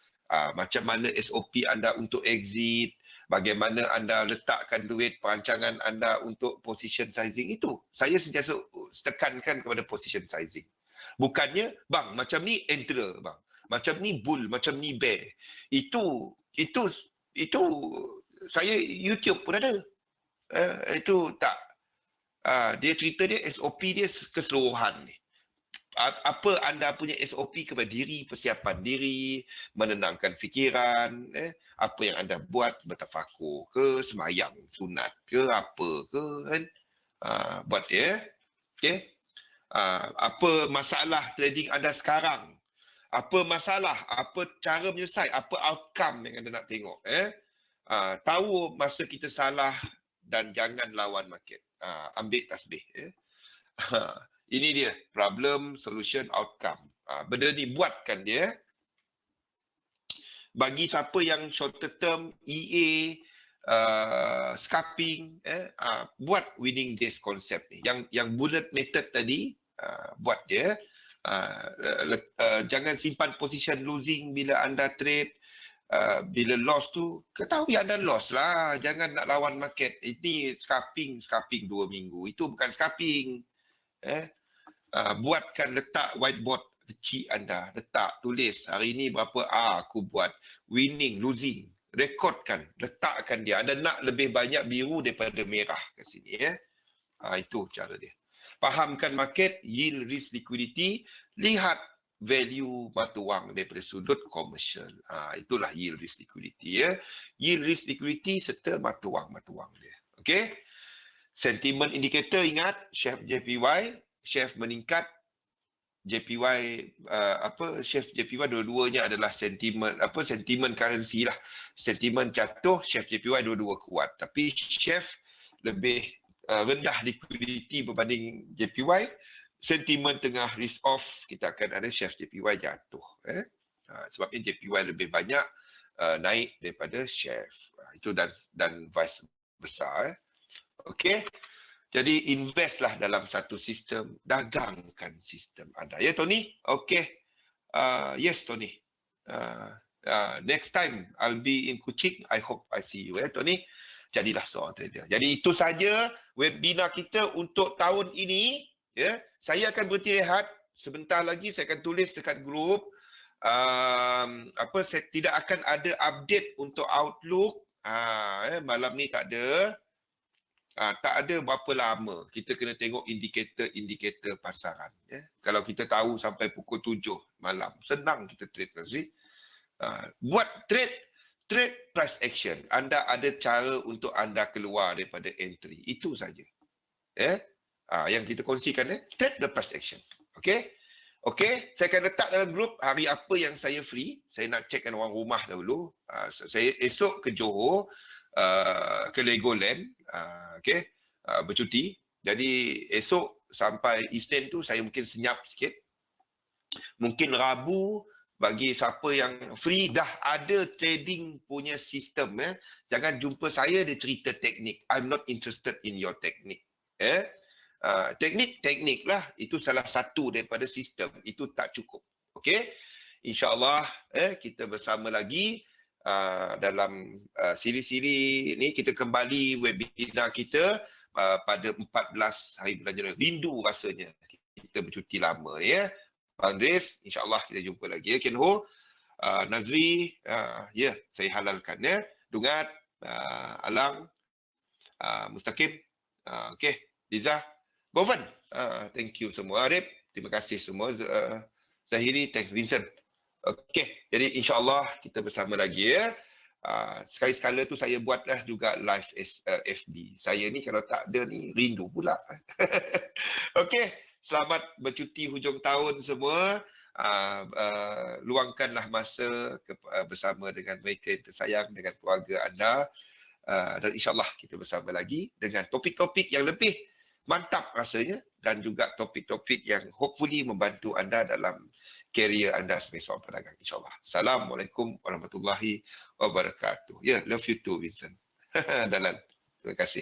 macam mana SOP anda untuk exit, bagaimana anda letakkan duit perancangan anda untuk position sizing. Itu saya sentiasa tekankan kepada position sizing. Bukannya, bang, macam ni enter, bang. Macam ni bull, macam ni bear. Itu saya YouTube pun ada. Itu tak. Dia cerita dia, SOP dia keseluruhan ni. Apa anda punya SOP kepada diri, persiapan diri, menenangkan fikiran, apa yang anda buat, bertafakur ke, semayang, sunat ke, apa ke, kan. Buat dia. Okay. Apa masalah trading anda sekarang? Apa masalah? Apa cara menyelesaikan? Apa outcome yang anda nak tengok? Tahu masa kita salah dan jangan lawan market. Ambil tasbih. Ini dia problem, solution, outcome. Benda ni buatkan dia. Bagi siapa yang short term, EA, scalping, buat winning days concept ni. Yang bullet method tadi, buat dia. Jangan simpan position losing bila anda trade. Bila loss tu, ketahui anda loss lah. Jangan nak lawan market. Ini scalping 2 minggu. Itu bukan scalping. Buatkan, letak whiteboard kecil anda, letak, tulis hari ni berapa aku buat, winning, losing, rekodkan, letakkan dia. Anda nak lebih banyak biru daripada merah kat sini itu cara dia. Fahamkan market, yield, risk, liquidity, lihat value mata wang daripada sudut komersial. Itulah yield, risk, liquidity Yield, risk, liquidity serta mata wang dia. Okey. Sentiment indicator, ingat Chef JPY, Chef meningkat, JPY Chef JPY dua-duanya adalah sentiment sentiment currency lah. Sentiment jatuh, Chef JPY dua-dua kuat. Tapi Chef lebih rendah liquidity berbanding JPY. Sentiment tengah risk off, kita akan ada Chef JPY jatuh. Sebabnya JPY lebih banyak naik daripada Chef. Itu dan vice versa. Okey. Jadi investlah dalam satu sistem, dagangkan sistem anda. Ya Tony? Okey. Yes Tony. Next time I'll be in Kuching. I hope I see you Tony. Jadilah seorang trader. Jadi itu saja webinar kita untuk tahun ini. Saya akan berhenti rehat. Sebentar lagi saya akan tulis dekat grup. Saya tidak akan ada update untuk Outlook. Malam ni tak ada. Tak ada berapa lama kita kena tengok indikator pasaran. Kalau kita tahu sampai pukul 7 malam, senang kita trade nanti. Buat trade price action. Anda ada cara untuk anda keluar daripada entry. Itu saja. Yang kita kongsikan trade the price action. Okey? Okey, saya akan letak dalam grup hari apa yang saya free. Saya nak checkkan orang rumah dahulu. Saya esok ke Johor, ke Legoland, bercuti. Jadi esok sampai Isnin tu saya mungkin senyap sikit. Mungkin Rabu bagi siapa yang free dah ada trading punya sistem. Jangan jumpa saya dia cerita teknik. I'm not interested in your teknik. Teknik lah. Itu salah satu daripada sistem. Itu tak cukup. Okey? InsyaAllah kita bersama lagi. Dalam siri-siri ni kita kembali webinar kita pada 14 hari bulan Januari. Rindu rasanya kita bercuti lama ni Bang Dres, insyaAllah kita jumpa lagi Ken Ho, Nazri, saya halalkan Dungat, Alang, Mustaqim, Liza, Govan, thank you semua. Arif, terima kasih semua. Zahiri, thanks Vincent. Okey, jadi insyaAllah kita bersama lagi sekali-sekala tu saya buatlah juga live FB. Saya ni kalau tak ada ni rindu pula. Okey, selamat bercuti hujung tahun semua. Luangkanlah masa bersama dengan mereka yang tersayang, dengan keluarga anda. Dan insyaAllah kita bersama lagi dengan topik-topik yang lebih mantap rasanya dan juga topik-topik yang hopefully membantu anda dalam career anda sebagai seorang pedagang, insyaAllah. Assalamualaikum warahmatullahi wabarakatuh. Love you too, Vincent. Dalan. Terima kasih.